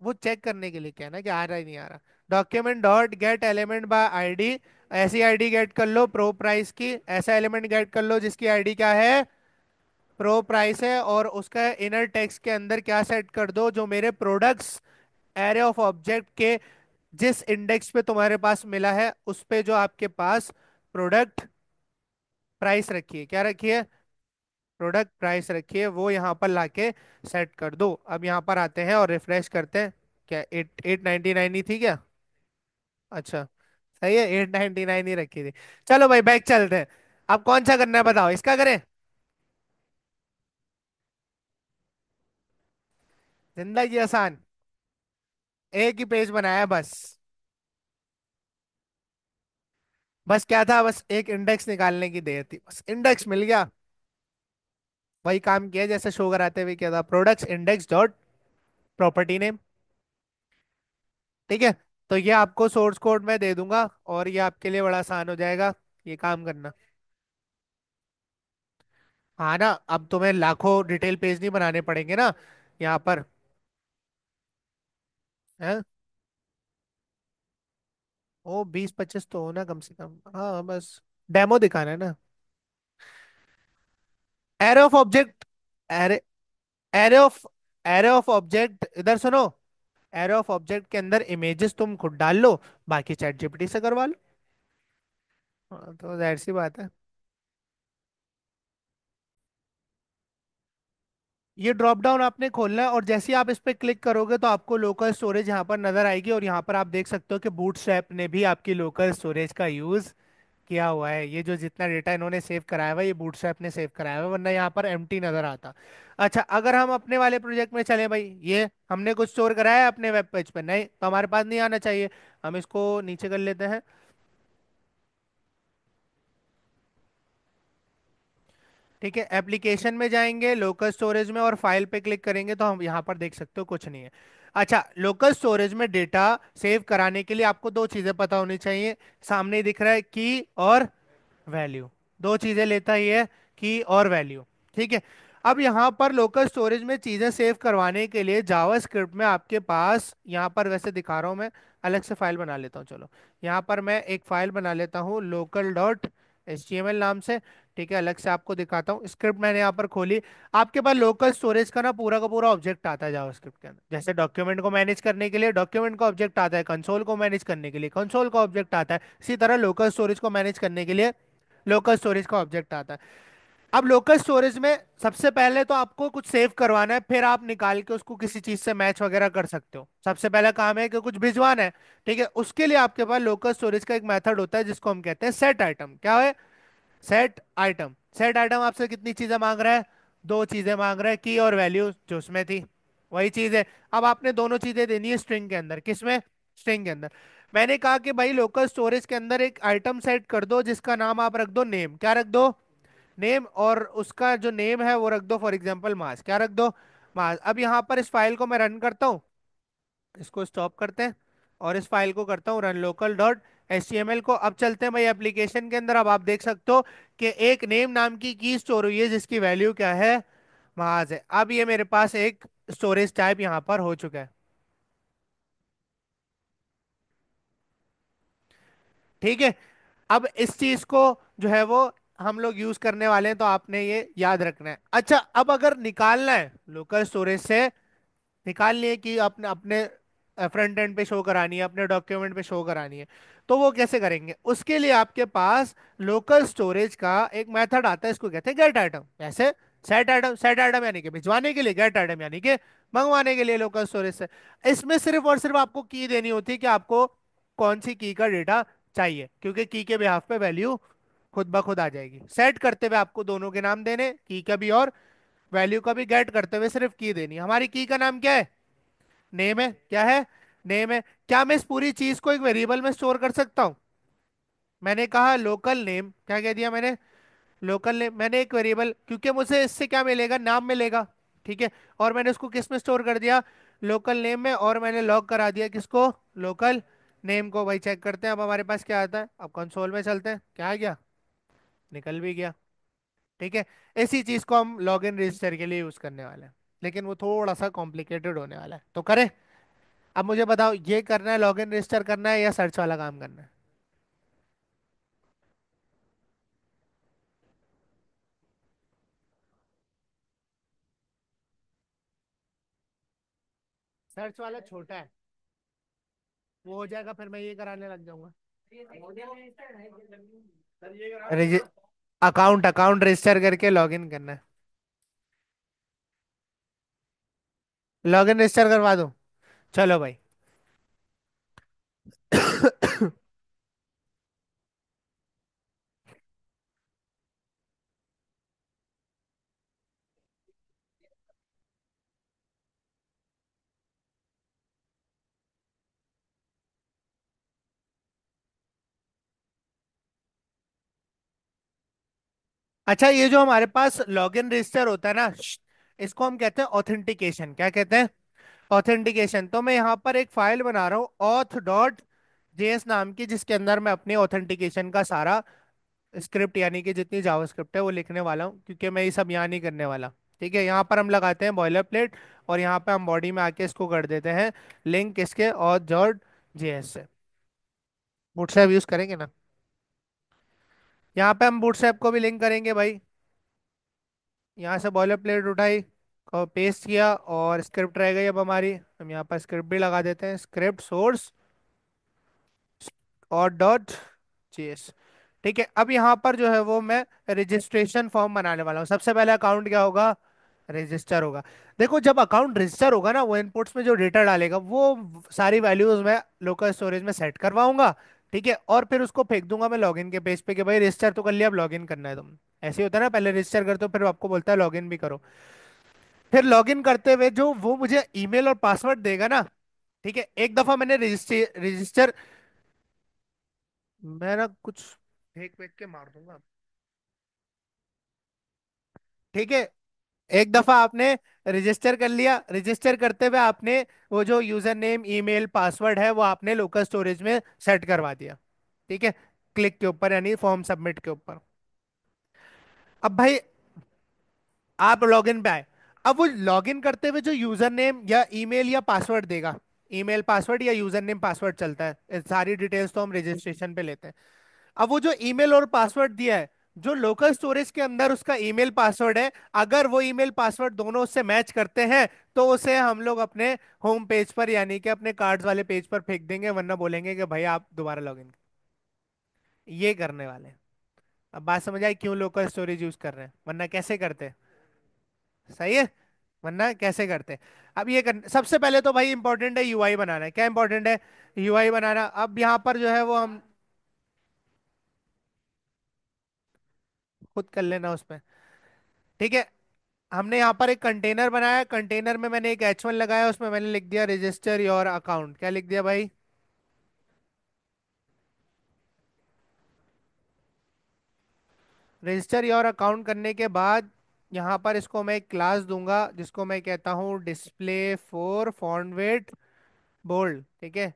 वो चेक करने के लिए क्या है ना कि आ रहा है नहीं आ रहा। Document dot get element by ID, ऐसी आईडी गेट कर लो प्रो प्राइस की, ऐसा एलिमेंट गेट कर लो जिसकी आईडी क्या है, प्रो प्राइस है, और उसका इनर टेक्स्ट के अंदर क्या सेट कर दो, जो मेरे प्रोडक्ट्स एरे ऑफ ऑब्जेक्ट के जिस इंडेक्स पे तुम्हारे पास मिला है उस पे जो आपके पास प्रोडक्ट प्राइस रखी है, क्या रखी है, प्रोडक्ट प्राइस रखी है, वो यहाँ पर लाके सेट कर दो। अब यहाँ पर आते हैं और रिफ्रेश करते हैं। क्या 899 ही थी क्या, अच्छा सही है, 899 ही रखी थी। चलो भाई बैक चलते हैं। अब कौन सा करना है बताओ, इसका करें, जिंदगी आसान। एक ही पेज बनाया है बस, बस क्या था, बस एक इंडेक्स निकालने की देर थी, बस इंडेक्स मिल गया। वही काम किया जैसे शो कराते हुए, क्या था, products index dot property name. ठीक है, तो ये आपको सोर्स कोड में दे दूंगा, और ये आपके लिए बड़ा आसान हो जाएगा ये काम करना। हाँ ना, अब तुम्हें लाखों डिटेल पेज नहीं बनाने पड़ेंगे ना यहाँ पर, है। ओ 20-25 तो होना कम से कम, हाँ बस डेमो दिखाना है ना। Array of object, array array of array of object, इधर सुनो। एरे ऑफ ऑब्जेक्ट के अंदर इमेजेस तुम खुद डाल लो, बाकी चैट जीपीटी से करवा लो। हाँ, तो जाहिर सी बात है। ये ड्रॉप डाउन आपने खोलना है, और जैसे ही आप इस पे क्लिक करोगे तो आपको लोकल स्टोरेज यहाँ पर नजर आएगी, और यहाँ पर आप देख सकते हो कि बूटस्ट्रैप ने भी आपकी लोकल स्टोरेज का यूज किया हुआ है। ये जो जितना डेटा इन्होंने सेव कराया हुआ है ये बूटस्ट्रैप ने सेव कराया हुआ है, वरना यहाँ पर एम्प्टी नजर आता। अच्छा, अगर हम अपने वाले प्रोजेक्ट में चले भाई, ये हमने कुछ स्टोर कराया है अपने वेब पेज पर, नहीं तो हमारे पास नहीं आना चाहिए। हम इसको नीचे कर लेते हैं। ठीक है, एप्लीकेशन में जाएंगे लोकल स्टोरेज में, और फाइल पे क्लिक करेंगे तो हम यहाँ पर देख सकते हो कुछ नहीं है। अच्छा, लोकल स्टोरेज में डेटा सेव कराने के लिए आपको दो चीजें पता होनी चाहिए। सामने ही दिख रहा है की और वैल्यू। दो चीजें लेता ही है, की और वैल्यू। ठीक है। अब यहाँ पर लोकल स्टोरेज में चीजें सेव करवाने के लिए जावास्क्रिप्ट में आपके पास, यहाँ पर वैसे दिखा रहा हूँ मैं, अलग से फाइल बना लेता हूँ चलो। यहाँ पर मैं एक फाइल बना लेता हूँ लोकल डॉट HTML नाम से। ठीक है, अलग से आपको दिखाता हूँ। स्क्रिप्ट मैंने यहाँ पर खोली। आपके पास लोकल स्टोरेज का पूरा ऑब्जेक्ट आता है जावास्क्रिप्ट के अंदर। जैसे डॉक्यूमेंट को मैनेज करने के लिए डॉक्यूमेंट का ऑब्जेक्ट आता है, कंसोल को मैनेज करने के लिए कंसोल का ऑब्जेक्ट आता है, इसी तरह लोकल स्टोरेज को मैनेज करने के लिए लोकल स्टोरेज का ऑब्जेक्ट आता है। अब लोकल स्टोरेज में सबसे पहले तो आपको कुछ सेव करवाना है, फिर आप निकाल के उसको किसी चीज से मैच वगैरह कर सकते हो। सबसे पहला काम है कि कुछ भिजवाना है। ठीक है, उसके लिए आपके पास लोकल स्टोरेज का एक मेथड होता है जिसको हम कहते हैं सेट आइटम। क्या है? Set item. सेट आइटम आपसे कितनी चीजें मांग रहा है? दो चीजें मांग रहा है, की और वैल्यू जो उसमें थी वही चीज है। अब आपने दोनों चीजें देनी है स्ट्रिंग के अंदर। किसमें? स्ट्रिंग के अंदर। मैंने कहा कि भाई लोकल स्टोरेज के अंदर एक आइटम सेट कर दो जिसका नाम आप रख दो नेम। क्या रख दो? नेम। और उसका जो नेम है वो रख दो फॉर एग्जांपल मास। क्या रख दो? मास। अब यहाँ पर इस फाइल को मैं रन करता हूँ। इसको स्टॉप करते हैं और इस फाइल को करता हूँ रन लोकल डॉट HTML को। अब चलते हैं भाई एप्लीकेशन के अंदर। अब आप देख सकते हो कि एक नेम नाम की स्टोर हुई है जिसकी वैल्यू क्या है? मास है। अब ये मेरे पास एक स्टोरेज टाइप यहाँ पर हो चुका है। ठीक है। अब इस चीज को जो है वो हम लोग यूज करने वाले हैं, तो आपने ये याद रखना है। अच्छा, अब अगर निकालना है लोकल स्टोरेज से, निकालनी है कि अपने अपने फ्रंट एंड पे शो करानी है, अपने डॉक्यूमेंट पे शो करानी है, तो वो कैसे करेंगे? उसके लिए आपके पास लोकल स्टोरेज का एक मेथड आता है, इसको कहते हैं गेट आइटम। ऐसे सेट आइटम, सेट आइटम यानी कि भिजवाने के लिए, गेट आइटम यानी कि मंगवाने के लिए लोकल स्टोरेज से। इसमें सिर्फ और सिर्फ आपको की देनी होती है कि आपको कौन सी की का डेटा चाहिए, क्योंकि की के बिहाफ पे वैल्यू खुद ब खुद आ जाएगी। सेट करते हुए आपको दोनों के नाम देने, की का भी और वैल्यू का भी। गेट करते हुए सिर्फ की देनी। हमारी की का नाम क्या है? नेम है। क्या है? नेम है। क्या मैं इस पूरी चीज को एक वेरिएबल में स्टोर कर सकता हूँ? मैंने कहा लोकल नेम। क्या कह दिया मैंने? Local name. मैंने एक वेरिएबल, क्योंकि मुझे इससे क्या मिलेगा? नाम मिलेगा। ठीक है। और मैंने उसको किस में स्टोर कर दिया? लोकल नेम में। और मैंने लॉग करा दिया किसको? लोकल नेम को। भाई चेक करते हैं अब हमारे पास क्या आता है। अब कंसोल में चलते हैं। क्या आ गया? निकल भी गया। ठीक है। इसी चीज को हम लॉग इन रजिस्टर के लिए यूज करने वाले हैं, लेकिन वो थोड़ा सा कॉम्प्लिकेटेड होने वाला है, तो करें? अब मुझे बताओ, ये करना है लॉगिन रजिस्टर करना है या सर्च वाला काम करना है? सर्च वाला छोटा है, वो हो जाएगा, फिर मैं ये कराने लग जाऊंगा। अकाउंट अकाउंट रजिस्टर करके लॉगिन करना है। लॉगिन रजिस्टर करवा दो। चलो भाई। अच्छा, ये जो हमारे पास लॉगिन रजिस्टर होता है ना, इसको हम कहते हैं ऑथेंटिकेशन। क्या कहते हैं? ऑथेंटिकेशन। तो मैं यहाँ पर एक फाइल बना रहा हूँ auth.js नाम की, जिसके अंदर मैं अपने ऑथेंटिकेशन का सारा स्क्रिप्ट यानी कि जितनी जावास्क्रिप्ट है वो लिखने वाला हूँ, क्योंकि मैं ये सब यहाँ नहीं करने वाला। ठीक है। यहाँ पर हम लगाते हैं बॉयलर प्लेट, और यहाँ पे हम बॉडी में आके इसको कर देते हैं लिंक इसके और डॉट जेएस से। बूटस्ट्रैप यूज करेंगे ना? यहाँ पे हम बूटस्ट्रैप को भी लिंक करेंगे भाई। यहाँ से बॉयलर प्लेट उठाई और पेस्ट किया, और स्क्रिप्ट रह गई अब हमारी। हम यहाँ पर स्क्रिप्ट भी लगा देते हैं, स्क्रिप्ट सोर्स और डॉट जेएस। ठीक है। अब यहाँ पर जो है वो मैं रजिस्ट्रेशन फॉर्म बनाने वाला हूँ। सबसे पहले अकाउंट क्या होगा? रजिस्टर होगा। देखो, जब अकाउंट रजिस्टर होगा ना, वो इनपुट्स में जो डेटा डालेगा वो सारी वैल्यूज मैं लोकल स्टोरेज में सेट करवाऊंगा। ठीक है। और फिर उसको फेंक दूंगा मैं लॉगिन के पेज पे कि भाई रजिस्टर तो कर लिया, अब लॉगिन करना है तुम। ऐसे ही होता है ना, पहले रजिस्टर करते हो फिर आपको बोलता है लॉगिन भी करो। फिर लॉगिन करते हुए जो वो मुझे ईमेल और पासवर्ड देगा ना, ठीक है, एक दफा मैंने रजिस्टर रजिस्टर, मैं ना कुछ फेंक फेंक के मार दूंगा। ठीक है। एक दफा आपने रजिस्टर कर लिया, रजिस्टर करते हुए आपने वो जो यूजर नेम ईमेल पासवर्ड है वो आपने लोकल स्टोरेज में सेट करवा दिया। ठीक है, क्लिक के ऊपर यानी फॉर्म सबमिट के ऊपर। अब भाई आप लॉगिन पे आए। अब वो लॉगिन करते हुए जो यूजर नेम या ईमेल या पासवर्ड देगा, ईमेल पासवर्ड या यूजर नेम पासवर्ड चलता है, ये सारी डिटेल्स तो हम रजिस्ट्रेशन पे लेते हैं। अब वो जो ईमेल और पासवर्ड दिया है, जो लोकल स्टोरेज के अंदर उसका ईमेल पासवर्ड है, अगर वो ईमेल पासवर्ड दोनों उससे मैच करते हैं तो उसे हम लोग अपने होम पेज पर यानी कि अपने कार्ड्स वाले पेज पर फेंक देंगे, वरना बोलेंगे कि भाई आप दोबारा लॉगिन। ये करने वाले हैं। अब बात समझ आई क्यों लोकल स्टोरेज यूज कर रहे हैं, वरना कैसे करते। सही है, वरना कैसे करते। अब ये सबसे पहले तो भाई इंपॉर्टेंट है यूआई बनाना है। क्या इंपॉर्टेंट है? यूआई बनाना। अब यहाँ पर जो है वो हम खुद कर लेना उसमें। ठीक है, हमने यहाँ पर एक कंटेनर बनाया, कंटेनर में मैंने एक H1 लगाया, उसमें मैंने लिख दिया रजिस्टर योर अकाउंट। क्या लिख दिया भाई? रजिस्टर योर अकाउंट करने के बाद यहाँ पर इसको मैं एक क्लास दूंगा जिसको मैं कहता हूँ display for font weight bold. ठीक है,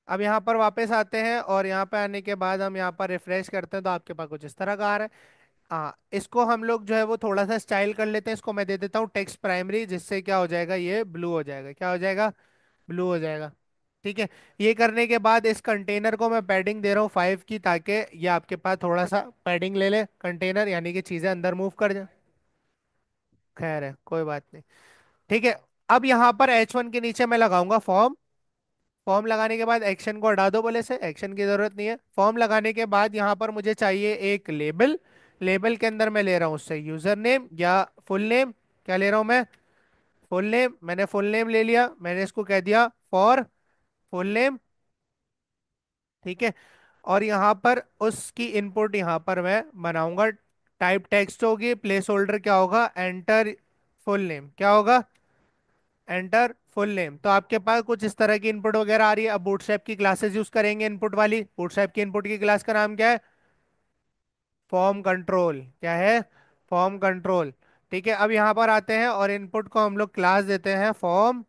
अब यहाँ पर वापस आते हैं और यहाँ पे आने के बाद हम यहाँ पर रिफ्रेश करते हैं तो आपके पास कुछ इस तरह का आ रहा है। हाँ, इसको हम लोग जो है वो थोड़ा सा स्टाइल कर लेते हैं, इसको मैं दे देता हूँ टेक्स्ट प्राइमरी, जिससे क्या हो जाएगा, ये ब्लू हो जाएगा। क्या हो जाएगा? ब्लू हो जाएगा। ठीक है, ये करने के बाद इस कंटेनर को मैं पैडिंग दे रहा हूँ 5 की, ताकि ये आपके पास थोड़ा सा पैडिंग ले ले कंटेनर, यानी कि चीजें अंदर मूव कर जाए। खैर है, कोई बात नहीं। ठीक है, अब यहाँ पर H1 के नीचे मैं लगाऊंगा फॉर्म। फॉर्म लगाने के बाद एक्शन को हटा दो, बोले से एक्शन की जरूरत नहीं है। फॉर्म लगाने के बाद यहाँ पर मुझे चाहिए एक लेबल। लेबल के अंदर मैं ले रहा हूँ उससे यूजर नेम या फुल नेम। क्या ले रहा हूँ मैं? Full name. मैंने फुल नेम ले लिया, मैंने इसको कह दिया फॉर फुल नेम। ठीक है, और यहाँ पर उसकी इनपुट यहाँ पर मैं बनाऊंगा, टाइप टेक्स्ट होगी, प्लेस होल्डर क्या होगा, एंटर फुल नेम। क्या होगा? Enter full name. तो आपके पास कुछ इस तरह की इनपुट वगैरह आ रही है। अब बूटस्ट्रैप की क्लासेस यूज करेंगे इनपुट वाली। बूटस्ट्रैप की इनपुट की क्लास का नाम क्या है? Form control. क्या है? Form control. ठीक है, अब यहाँ पर आते हैं और इनपुट को हम लोग क्लास देते हैं फॉर्म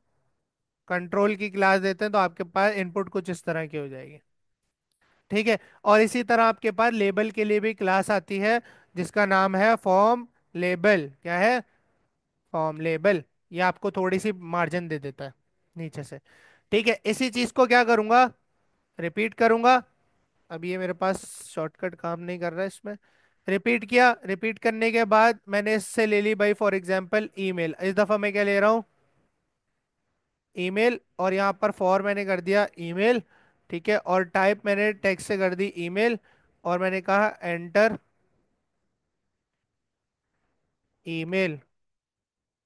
कंट्रोल की क्लास देते हैं, तो आपके पास इनपुट कुछ इस तरह की हो जाएगी। ठीक है, और इसी तरह आपके पास लेबल के लिए भी क्लास आती है जिसका नाम है फॉर्म लेबल। क्या है? Form label. ये आपको थोड़ी सी मार्जिन दे देता है नीचे से। ठीक है, इसी चीज को क्या करूंगा, रिपीट करूंगा। अब ये मेरे पास शॉर्टकट काम नहीं कर रहा है इसमें। रिपीट किया, रिपीट करने के बाद मैंने इससे ले ली भाई फॉर एग्जांपल ईमेल। इस दफा मैं क्या ले रहा हूँ? ईमेल। और यहाँ पर फॉर मैंने कर दिया ईमेल। ठीक है, और टाइप मैंने टेक्स्ट से कर दी ईमेल, और मैंने कहा एंटर ईमेल।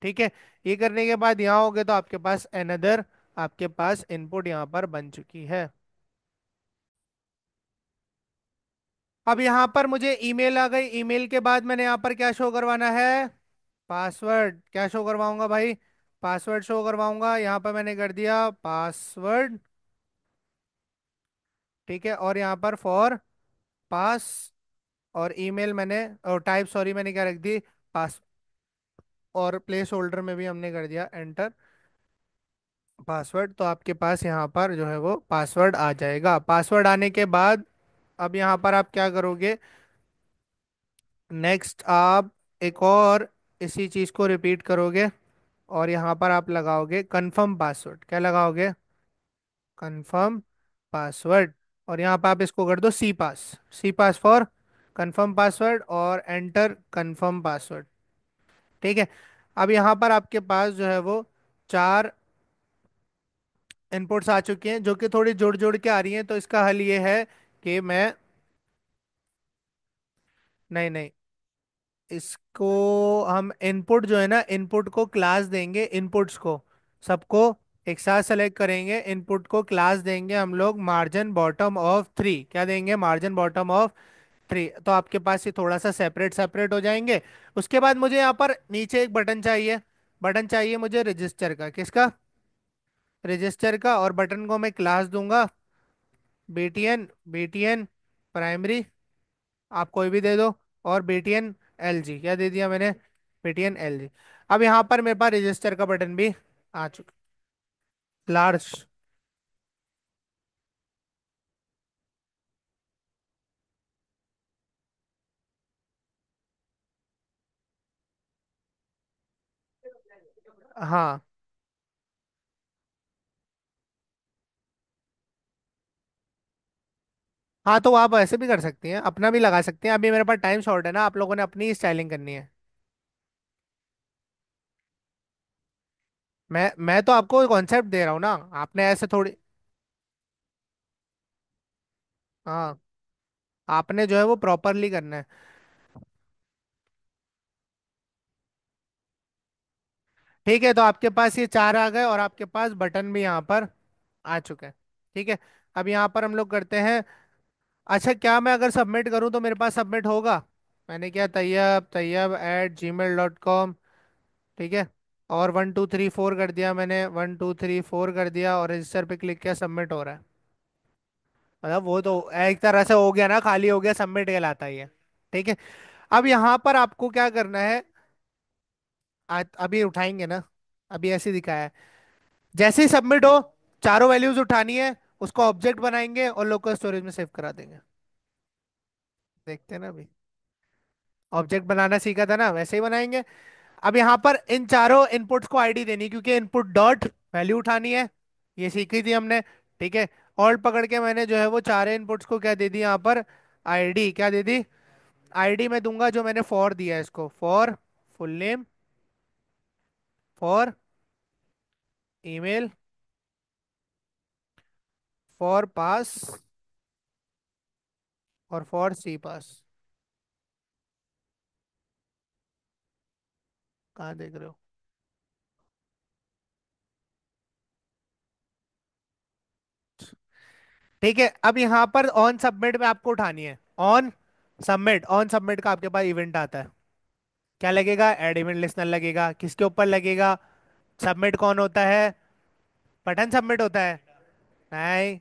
ठीक है, ये करने के बाद यहाँ हो गए तो आपके पास अनदर, आपके पास इनपुट यहाँ पर बन चुकी है। अब यहाँ पर मुझे ईमेल आ गई, ईमेल के बाद मैंने यहाँ पर क्या शो करवाना है? पासवर्ड। क्या शो करवाऊंगा भाई? पासवर्ड शो करवाऊंगा। यहाँ पर मैंने कर दिया पासवर्ड। ठीक है, और यहाँ पर फॉर पास, और ईमेल मैंने, और टाइप सॉरी मैंने क्या रख दी, पास। और प्लेस होल्डर में भी हमने कर दिया एंटर पासवर्ड। तो आपके पास यहाँ पर जो है वो पासवर्ड आ जाएगा। पासवर्ड आने के बाद अब यहाँ पर आप क्या करोगे, नेक्स्ट आप एक और इसी चीज को रिपीट करोगे, और यहाँ पर आप लगाओगे कंफर्म पासवर्ड। क्या लगाओगे? Confirm password. और यहाँ पर आप इसको कर दो सी पास। सी पास फॉर कंफर्म पासवर्ड, और एंटर कंफर्म पासवर्ड। ठीक है, अब यहाँ पर आपके पास जो है वो 4 इनपुट्स आ चुकी हैं जो कि थोड़ी जुड़ जुड़ के आ रही हैं। तो इसका हल ये है कि मैं, नहीं नहीं, इसको हम इनपुट जो है ना, इनपुट को क्लास देंगे, इनपुट्स को सबको एक साथ सेलेक्ट करेंगे, इनपुट को क्लास देंगे हम लोग मार्जिन बॉटम ऑफ 3। क्या देंगे? Margin bottom of 3। तो आपके पास ये थोड़ा सा सेपरेट सेपरेट हो जाएंगे। उसके बाद मुझे यहाँ पर नीचे एक बटन चाहिए। बटन चाहिए मुझे रजिस्टर का। किसका? रजिस्टर का। और बटन को मैं क्लास दूंगा बीटीएन, बीटीएन प्राइमरी, आप कोई भी दे दो, और बीटीएन एलजी। क्या दे दिया मैंने? BTN LG. अब यहाँ पर मेरे पास रजिस्टर का बटन भी आ चुका। लार्ज। हाँ। हाँ तो आप ऐसे भी कर सकती हैं, अपना भी लगा सकते हैं, अभी मेरे पास टाइम शॉर्ट है ना, आप लोगों ने अपनी स्टाइलिंग करनी है। मैं तो आपको कॉन्सेप्ट दे रहा हूँ ना, आपने ऐसे थोड़ी। हाँ, आपने जो है वो प्रॉपरली करना है। ठीक है, तो आपके पास ये चार आ गए और आपके पास बटन भी यहाँ पर आ चुके हैं। ठीक है। अब यहाँ पर हम लोग करते हैं। अच्छा, क्या मैं अगर सबमिट करूँ तो मेरे पास सबमिट होगा? मैंने किया तैयब तैयब @gmail.com। ठीक है। और 1 2 3 4 कर दिया मैंने, 1 2 3 4 कर दिया और रजिस्टर पे क्लिक किया, सबमिट हो रहा है। मतलब वो तो एक तरह से हो गया ना, खाली हो गया, सबमिट कहलाता है ये। ठीक है। अब यहाँ पर आपको क्या करना है? अभी उठाएंगे ना, अभी ऐसे दिखाया है। जैसे ही सबमिट हो, चारों वैल्यूज उठानी है, उसको ऑब्जेक्ट बनाएंगे और लोकल स्टोरेज में सेव करा देंगे। देखते हैं ना अभी। ऑब्जेक्ट बनाना सीखा था ना, वैसे ही बनाएंगे। अब यहाँ पर इन चारों इनपुट्स को आईडी देनी, क्योंकि इनपुट डॉट वैल्यू उठानी है, ये सीखी थी हमने। ठीक है। ऑल्ट पकड़ के मैंने जो है वो चार इनपुट्स को क्या दे दी यहाँ पर? आईडी क्या दे दी? आईडी मैं दूंगा जो मैंने फॉर दिया है इसको, for full name, for email, for pass और फॉर सी पास। कहाँ देख रहे हो? ठीक है। अब यहाँ पर ऑन सबमिट में आपको उठानी है। ऑन सबमिट, ऑन सबमिट का आपके पास इवेंट आता है। क्या लगेगा? एड इवेंट लिस्टनर लगेगा। किसके ऊपर लगेगा? सबमिट कौन होता है? बटन सबमिट होता है? नहीं,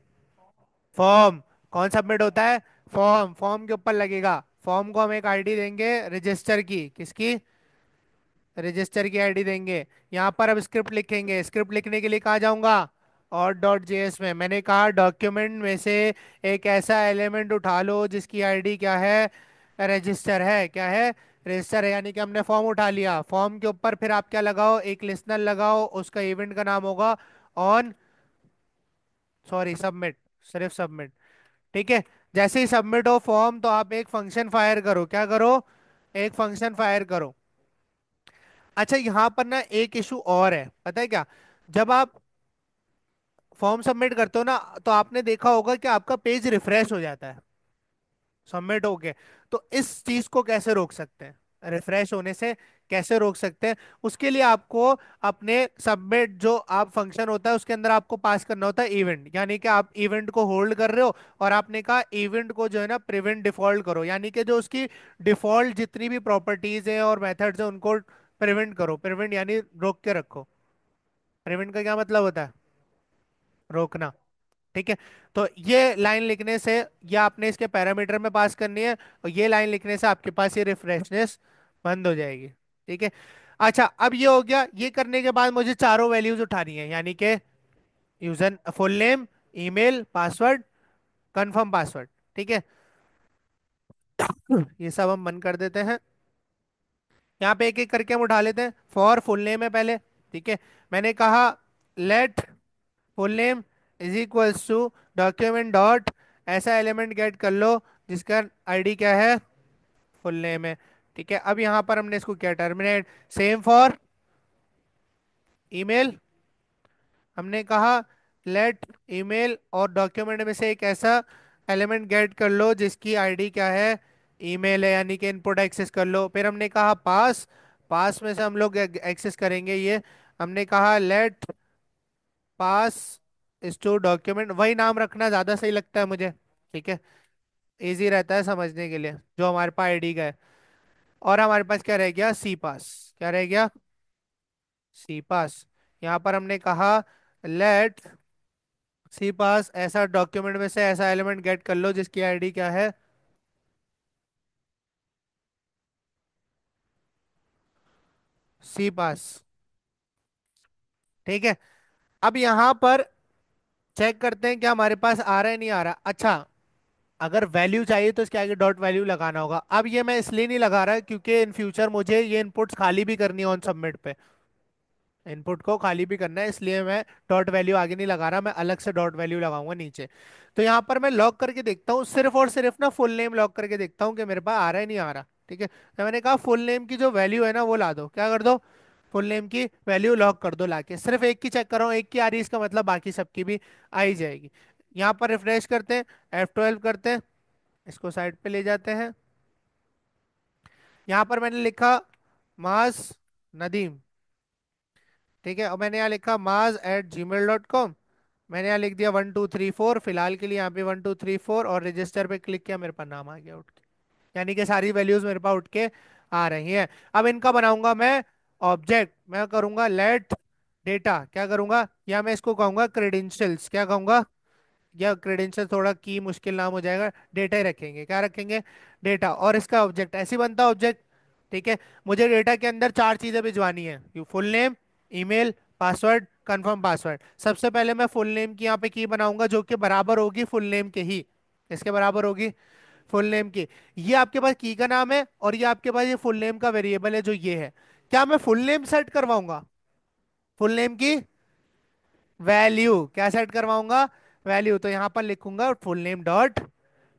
फॉर्म। कौन सबमिट होता है? फॉर्म। फॉर्म के ऊपर लगेगा। फॉर्म को हम एक आईडी देंगे रजिस्टर की। किसकी? रजिस्टर की आईडी देंगे। यहाँ पर अब स्क्रिप्ट लिखेंगे। स्क्रिप्ट लिखने के लिए कहाँ जाऊंगा? और डॉट जेएस में मैंने कहा डॉक्यूमेंट में से एक ऐसा एलिमेंट उठा लो जिसकी आईडी क्या है? रजिस्टर है। क्या है? रजिस्टर है। यानी कि हमने फॉर्म उठा लिया। फॉर्म के ऊपर फिर आप क्या लगाओ? एक लिस्नर लगाओ, उसका इवेंट का नाम होगा ऑन, सॉरी सबमिट, सिर्फ सबमिट। ठीक है। जैसे ही सबमिट हो फॉर्म, तो आप एक फंक्शन फायर करो। क्या करो? एक फंक्शन फायर करो। अच्छा, यहाँ पर ना एक इशू और है, पता है क्या? जब आप फॉर्म सबमिट करते हो ना, तो आपने देखा होगा कि आपका पेज रिफ्रेश हो जाता है सबमिट होके। तो इस चीज को कैसे रोक सकते हैं? रिफ्रेश होने से कैसे रोक सकते हैं? उसके लिए आपको अपने सबमिट जो आप फंक्शन होता है उसके अंदर आपको पास करना होता है इवेंट। यानी कि आप इवेंट को होल्ड कर रहे हो और आपने कहा इवेंट को जो है ना प्रिवेंट डिफॉल्ट करो, यानी कि जो उसकी डिफॉल्ट जितनी भी प्रॉपर्टीज हैं और मेथड्स हैं उनको प्रिवेंट करो। प्रिवेंट यानी रोक के रखो। प्रिवेंट का क्या मतलब होता है? रोकना। ठीक है। तो ये लाइन लिखने से, या आपने इसके पैरामीटर में पास करनी है, और ये लाइन लिखने से आपके पास ये रिफ्रेशनेस बंद हो जाएगी। ठीक है। अच्छा, अब ये हो गया। ये करने के बाद मुझे चारों वैल्यूज उठानी है, यानी कि user full name, email, password, confirm password. ठीक है। ये सब हम बंद कर देते हैं। यहाँ पे एक एक करके हम उठा लेते हैं। फॉर फुल नेम है पहले। ठीक है। मैंने कहा let full name is equals to document dot ऐसा एलिमेंट गेट कर लो जिसका आईडी क्या है? फुल नेम है। ठीक है। अब यहाँ पर हमने इसको क्या टर्मिनेट। Same for email. हमने कहा लेट ईमेल और डॉक्यूमेंट में से एक ऐसा एलिमेंट गेट कर लो जिसकी आईडी क्या है? ईमेल है, यानी कि इनपुट एक्सेस कर लो। फिर हमने कहा पास। पास में से हम लोग एक्सेस करेंगे ये। हमने कहा लेट पास इस टू डॉक्यूमेंट, वही नाम रखना ज्यादा सही लगता है मुझे। ठीक है। इजी रहता है समझने के लिए, जो हमारे पास आईडी का है। और हमारे पास क्या रह गया? सी पास। क्या रह गया? सी पास। यहाँ पर हमने कहा लेट सी पास ऐसा डॉक्यूमेंट में से ऐसा एलिमेंट गेट कर लो जिसकी आईडी क्या है? सी पास। ठीक है। अब यहाँ पर चेक करते हैं क्या हमारे पास आ रहा है नहीं आ रहा। अच्छा, अगर वैल्यू चाहिए तो इसके आगे डॉट वैल्यू लगाना होगा। अब ये मैं इसलिए नहीं लगा रहा क्योंकि इन फ्यूचर मुझे ये इनपुट्स खाली भी करनी है ऑन सबमिट पे। इनपुट को खाली भी करना है, इसलिए मैं डॉट वैल्यू आगे नहीं लगा रहा, मैं अलग से डॉट वैल्यू लगाऊंगा नीचे। तो यहाँ पर मैं लॉग करके देखता हूँ, सिर्फ और सिर्फ ना फुल नेम लॉग करके देखता हूँ कि मेरे पास आ रहा है नहीं आ रहा। ठीक है, तो मैंने कहा फुल नेम की जो वैल्यू है ना वो ला दो, क्या कर दो, फुल नेम की वैल्यू लॉग कर दो लाके। सिर्फ एक की चेक कर रहा हूँ, एक की आ रही है, इसका मतलब बाकी सबकी भी आ ही जाएगी। यहाँ पर रिफ्रेश करते हैं, F12 करते हैं, इसको साइड पे ले जाते हैं। यहाँ पर मैंने लिखा मास नदीम। ठीक है, और मैंने यहाँ लिखा maaz@gmail.com। मैंने यहाँ लिख दिया 1234, फिलहाल के लिए यहाँ पे 1234, और रजिस्टर पे क्लिक किया, मेरे पास नाम आ गया उठ के। यानी कि सारी वैल्यूज मेरे पास उठ के आ रही हैं। अब इनका बनाऊंगा मैं ऑब्जेक्ट, मैं करूंगा लेट डेटा, क्या करूंगा, या मैं इसको कहूंगा क्रेडेंशियल्स, क्या कहूंगा, या क्रेडेंशियल थोड़ा की मुश्किल नाम हो जाएगा, डेटा ही रखेंगे, क्या रखेंगे, डेटा। और इसका ऑब्जेक्ट ऐसे ही बनता है ऑब्जेक्ट। ठीक है, मुझे डेटा के अंदर चार चीजें भिजवानी है, full name, email, password, confirm password. सबसे पहले मैं फुल नेम की यहाँ पे की बनाऊंगा जो कि बराबर होगी फुल नेम के ही, इसके बराबर होगी फुल नेम की। ये आपके पास की का नाम है, और ये आपके पास ये फुल नेम का वेरिएबल है जो ये है। क्या मैं फुल नेम सेट करवाऊंगा, फुल नेम की वैल्यू क्या सेट करवाऊंगा, वैल्यू। तो यहां पर लिखूंगा फुल नेम डॉट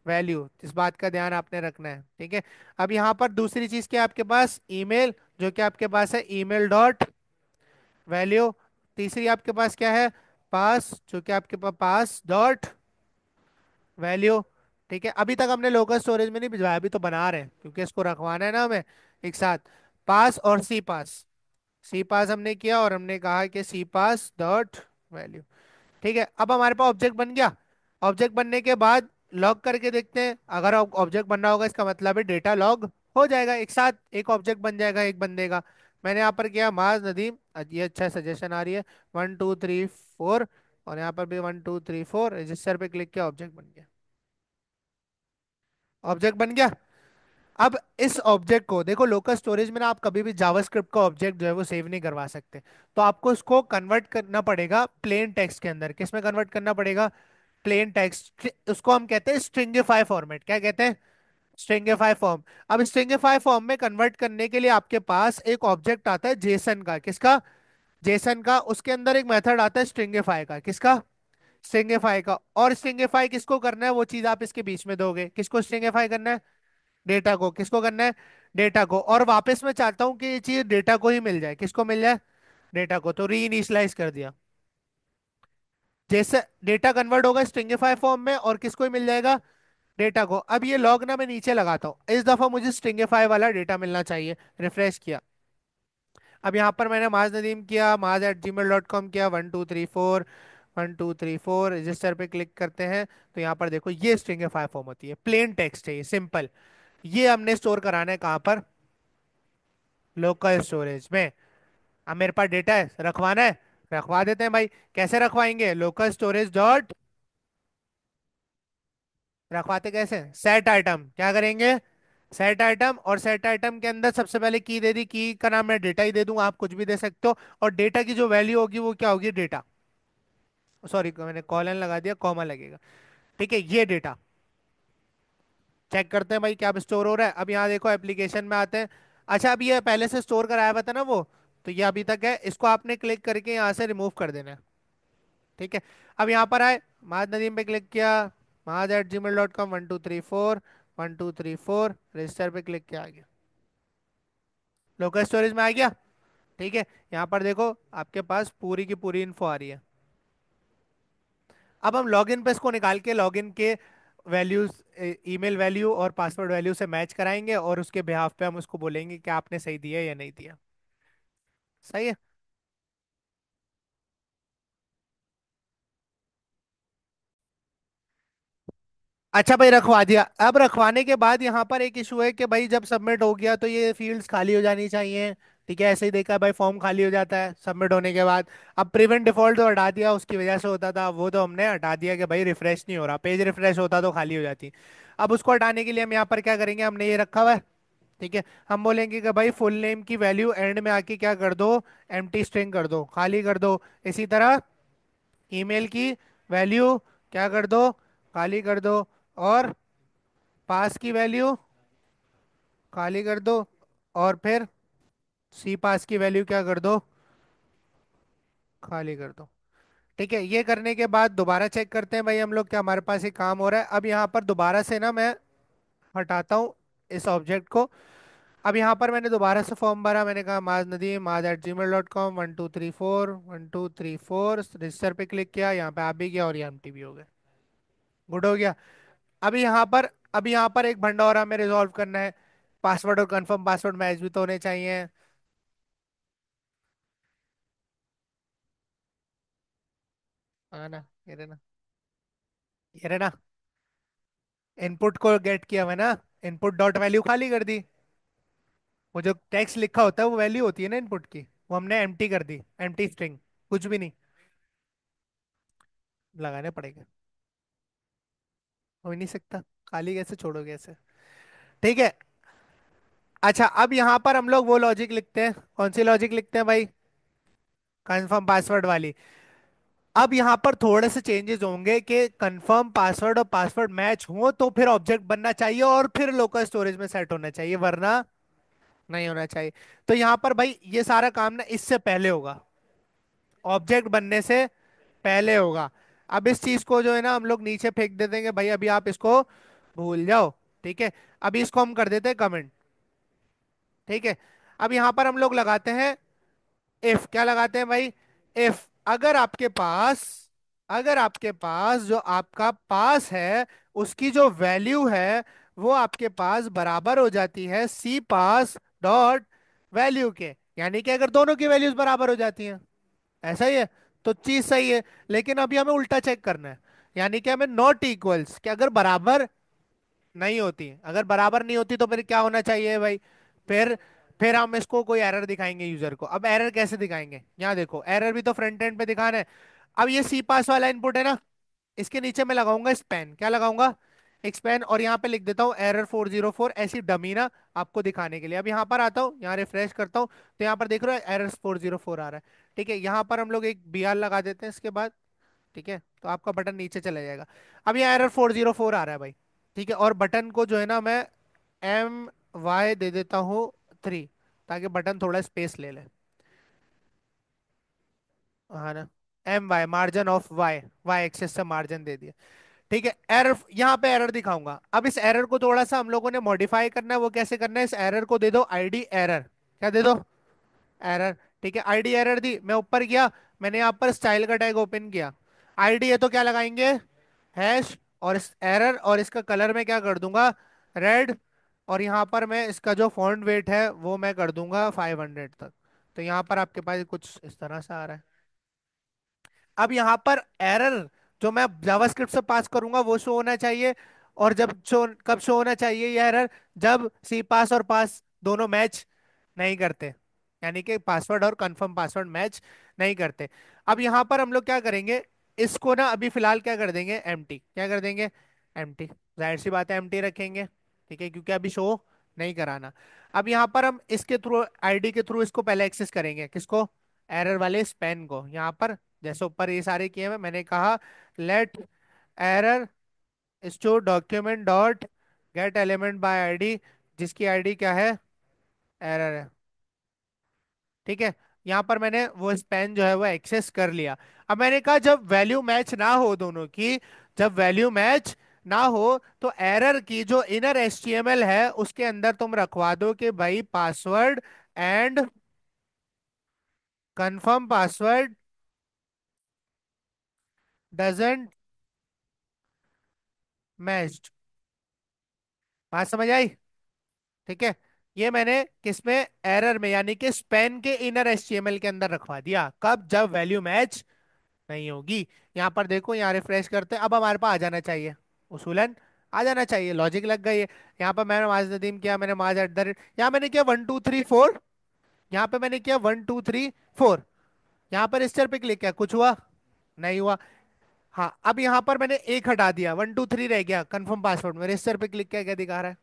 वैल्यू, इस बात का ध्यान आपने रखना है। ठीक है, अब यहाँ पर दूसरी चीज क्या है आपके पास, ईमेल, जो कि आपके पास है ईमेल डॉट वैल्यू। तीसरी आपके पास क्या है, पास, जो कि आपके पास पास डॉट वैल्यू। ठीक है, अभी तक हमने लोकल स्टोरेज में नहीं भिजवाया, अभी तो बना रहे हैं क्योंकि इसको रखवाना है ना हमें एक साथ। पास और सी पास, सी पास हमने किया, और हमने कहा कि सी पास डॉट वैल्यू। ठीक है, अब हमारे पास ऑब्जेक्ट बन गया। ऑब्जेक्ट बनने के बाद लॉग करके देखते हैं, अगर ऑब्जेक्ट बनना होगा इसका मतलब है डेटा लॉग हो जाएगा एक साथ, एक ऑब्जेक्ट बन जाएगा एक बंदे का। मैंने यहाँ पर किया माज नदीम, ये अच्छा सजेशन आ रही है, 1234, और यहाँ पर भी 1234, रजिस्टर पे क्लिक किया, ऑब्जेक्ट बन गया, ऑब्जेक्ट बन गया। अब इस ऑब्जेक्ट को देखो, लोकल स्टोरेज में ना आप कभी भी जावास्क्रिप्ट का ऑब्जेक्ट जो है वो सेव नहीं करवा सकते। तो आपको इसको कन्वर्ट करना पड़ेगा प्लेन टेक्स्ट के अंदर। किस में कन्वर्ट करना पड़ेगा, प्लेन टेक्स्ट, उसको हम कहते हैं स्ट्रिंगिफाई फॉर्मेट, क्या कहते हैं, स्ट्रिंगिफाई फॉर्म। अब स्ट्रिंगिफाई फॉर्म में कन्वर्ट करने के लिए आपके पास एक ऑब्जेक्ट आता है जेसन का, किसका, जेसन का। उसके अंदर एक मेथड आता है स्ट्रिंगिफाई का, किसका, स्ट्रिंगिफाई का। और स्ट्रिंगिफाई किसको करना है वो चीज आप इसके बीच में दोगे, किसको स्ट्रिंगिफाई करना है, डेटा को। किसको करना है, डेटा को। और वापस मैं चाहता हूं कि ये चीज डेटा को ही मिल जाए, किसको मिल जाए, डेटा को। तो री इनिशियलाइज कर दिया, जैसे डेटा कन्वर्ट होगा स्ट्रिंगिफाई फॉर्म में, और किसको ही मिल जाएगा, डेटा को। अब ये लॉग ना मैं नीचे लगाता हूँ, इस दफा मुझे स्ट्रिंगिफाई वाला डेटा मिलना चाहिए। रिफ्रेश किया, अब यहाँ पर मैंने माज नदीम किया, maaz@gmail.com किया, 1234, 1234, रजिस्टर पे क्लिक करते हैं। तो यहाँ पर देखो ये स्ट्रिंगिफाई फॉर्म होती है, प्लेन टेक्स्ट है ये, सिंपल। ये हमने स्टोर कराना है कहाँ पर, लोकल स्टोरेज में। अब मेरे पास डेटा है, रखवाना है, रखवा देते हैं भाई। कैसे रखवाएंगे, लोकल स्टोरेज डॉट, रखवाते कैसे, सेट आइटम, क्या करेंगे, सेट आइटम। और सेट आइटम के अंदर सबसे पहले की दे दी, की का नाम मैं डेटा ही दे दूंगा, आप कुछ भी दे सकते हो। और डेटा की जो वैल्यू होगी वो क्या होगी, डेटा, सॉरी मैंने कॉलन लगा दिया, कॉमा लगेगा। ठीक है, ये डेटा चेक करते हैं भाई क्या स्टोर हो रहा है। अब यहाँ देखो एप्लीकेशन में आते हैं। अच्छा, अब ये पहले से स्टोर कराया हुआ था ना वो, तो ये अभी तक है, इसको आपने क्लिक करके यहाँ से रिमूव कर देना है। ठीक है, अब यहाँ पर आए, महाज नदीम पे क्लिक किया, maaz@gmail.com, 1234, 1234, रजिस्टर पे क्लिक किया, आ गया, लोकल स्टोरेज में आ गया। ठीक है, यहाँ पर देखो आपके पास पूरी की पूरी इन्फो आ रही है। अब हम लॉगिन पे इसको निकाल के लॉगिन के वैल्यूज, ईमेल वैल्यू और पासवर्ड वैल्यू से मैच कराएंगे, और उसके बिहाफ पे हम उसको बोलेंगे कि आपने सही दिया या नहीं दिया। सही है। अच्छा भाई, रखवा दिया। अब रखवाने के बाद यहाँ पर एक इशू है कि भाई जब सबमिट हो गया तो ये फील्ड्स खाली हो जानी चाहिए। ठीक है, ऐसे ही देखा भाई, फॉर्म खाली हो जाता है सबमिट होने के बाद। अब प्रिवेंट डिफॉल्ट तो हटा दिया, उसकी वजह से होता था, वो तो हमने हटा दिया कि भाई रिफ्रेश नहीं हो रहा, पेज रिफ्रेश होता तो खाली हो जाती। अब उसको हटाने के लिए हम यहाँ पर क्या करेंगे, हमने ये रखा हुआ है, ठीक है, हम बोलेंगे कि भाई फुल नेम की वैल्यू एंड में आके क्या कर दो, एम्प्टी स्ट्रिंग कर दो, खाली कर दो। इसी तरह ईमेल की वैल्यू क्या कर दो, खाली कर दो। और पास की वैल्यू खाली कर दो। और फिर सी पास की वैल्यू क्या कर दो, खाली कर दो। ठीक है, ये करने के बाद दोबारा चेक करते हैं भाई हम लोग, क्या हमारे पास ये काम हो रहा है। अब यहाँ पर दोबारा से ना मैं हटाता हूँ इस ऑब्जेक्ट को। अब यहाँ पर मैंने दोबारा से फॉर्म भरा, मैंने कहा माज नदीम माज@gmail.com 1 2 3 4 रजिस्टर पे क्लिक किया, यहाँ पे आ भी गया और ये एम्प्टी भी हो गया। गुड हो गया। अभी यहाँ पर एक भंडौरा में रिजॉल्व करना है, पासवर्ड और कंफर्म पासवर्ड मैच भी तो होने चाहिए। हाँ ना, ये रहे ना, ये रहे ना। इनपुट को गेट किया हुआ है ना, इनपुट डॉट वैल्यू खाली कर दी। वो जो टेक्स्ट लिखा होता है वो वैल्यू होती है ना इनपुट की, वो हमने एम्प्टी कर दी, एम्प्टी स्ट्रिंग, कुछ भी नहीं। लगाने पड़ेगा, हो ही नहीं सकता, खाली कैसे छोड़ोगे ऐसे। ठीक है। अच्छा, अब यहाँ पर हम लोग वो लॉजिक लिखते हैं, कौन सी लॉजिक लिखते हैं भाई, कंफर्म पासवर्ड वाली। अब यहाँ पर थोड़े से चेंजेस होंगे कि कंफर्म पासवर्ड और पासवर्ड मैच हो तो फिर ऑब्जेक्ट बनना चाहिए और फिर लोकल स्टोरेज में सेट होना चाहिए, वरना नहीं होना चाहिए। तो यहाँ पर भाई ये सारा काम ना इससे पहले होगा, ऑब्जेक्ट बनने से पहले होगा। अब इस चीज को जो है ना हम लोग नीचे फेंक देते हैं कि भाई अभी आप इसको भूल जाओ। ठीक है, अभी इसको हम कर देते हैं कमेंट। ठीक है, अब यहाँ पर हम लोग लगाते हैं इफ, क्या लगाते हैं भाई, इफ अगर आपके पास, अगर आपके पास जो आपका पास है उसकी जो वैल्यू है वो आपके पास बराबर हो जाती है सी पास डॉट वैल्यू के, यानी कि अगर दोनों की वैल्यूज बराबर हो जाती हैं, ऐसा ही है, तो चीज सही है। लेकिन अभी हमें उल्टा चेक करना है, यानी कि हमें नॉट इक्वल्स, कि अगर बराबर नहीं होती, अगर बराबर नहीं होती तो फिर क्या होना चाहिए भाई, फिर फिर हम इसको कोई एरर दिखाएंगे यूजर को। अब एरर कैसे दिखाएंगे, यहाँ देखो एरर भी तो फ्रंट एंड पे दिखाना है। अब ये सी पास वाला इनपुट है ना, इसके नीचे मैं लगाऊंगा स्पैन, क्या लगाऊंगा, एक स्पैन, और यहाँ पे लिख देता हूँ error 404, ऐसी डमी ना आपको दिखाने के लिए। अब यहाँ पर आता हूँ, यहाँ रिफ्रेश करता हूँ, तो यहाँ पर देख रहे हो error 404 आ रहा है। ठीक है, यहाँ पर हम लोग एक br लगा देते हैं इसके बाद। ठीक है, तो आपका बटन नीचे चला जाएगा। अब यहाँ error 404 आ रहा है भाई। ठीक है, और बटन को जो है ना मैं my दे देता हूँ 3, ताकि बटन थोड़ा स्पेस ले ले। हाँ ना, my margin of y axis से मार्जिन दे दिया। ठीक है, एरर, यहाँ पे एरर दिखाऊंगा। अब इस एरर को थोड़ा सा हम लोगों ने मॉडिफाई करना है, वो कैसे करना है, इस एरर को दे दो आईडी एरर, क्या दे दो, एरर। ठीक है, आईडी एरर दी, मैं ऊपर गया, मैंने यहाँ पर स्टाइल का टैग ओपन किया, आईडी है तो क्या लगाएंगे, हैश, और इस एरर, और इसका कलर में क्या कर दूंगा, रेड। और यहाँ पर मैं इसका जो फॉन्ट वेट है वो मैं कर दूंगा 500 तक। तो यहाँ पर आपके पास कुछ इस तरह से आ रहा है। अब यहाँ पर एरर जो मैं जावास्क्रिप्ट से पास करूंगा वो शो होना चाहिए। और जब शो, कब शो होना चाहिए ये एरर, जब सी पास और पास दोनों मैच नहीं करते, यानी कि पासवर्ड और कंफर्म पासवर्ड मैच नहीं करते। अब यहाँ पर हम लोग क्या करेंगे, इसको ना अभी फिलहाल क्या कर देंगे, एम्प्टी, क्या कर देंगे, एम्प्टी। जाहिर सी बात है एम्प्टी रखेंगे। ठीक है, क्योंकि अभी शो नहीं कराना। अब यहाँ पर हम इसके थ्रू, आईडी के थ्रू इसको पहले एक्सेस करेंगे, किसको, एरर वाले स्पैन को। यहाँ पर जैसे ऊपर ये सारे किए हुए, मैंने कहा let error store document dot get element by ID, जिसकी आईडी क्या है, एरर है। ठीक है, यहाँ पर मैंने वो स्पैन जो है वो एक्सेस कर लिया। अब मैंने कहा जब वैल्यू मैच ना हो दोनों की, जब वैल्यू मैच ना हो, तो एरर की जो इनर एचटीएमएल है उसके अंदर तुम रखवा दो कि भाई password and confirm password doesn't matched. बात समझ आई। ठीक है, ये मैंने किसमें, एरर में, यानी कि स्पैन के इनर एचटीएमएल के अंदर रखवा दिया, कब, जब वैल्यू मैच नहीं होगी। यहाँ पर देखो, यहाँ रिफ्रेश करते हैं, अब हमारे पास आ जाना चाहिए, उसूलन आ जाना चाहिए, लॉजिक लग गई है। यहाँ पर मैंने माज नदीम किया, मैंने माज एट द रेट, यहाँ मैंने किया 1 2 3 4, यहाँ पे मैंने किया 1 2 3 4, यहाँ पर रजिस्टर पे क्लिक किया, कुछ हुआ, नहीं हुआ। हाँ, अब यहाँ पर मैंने एक हटा दिया, 1 2 3 रह गया, कंफर्म पासवर्ड में रजिस्टर पे क्लिक किया, क्या दिखा रहा है,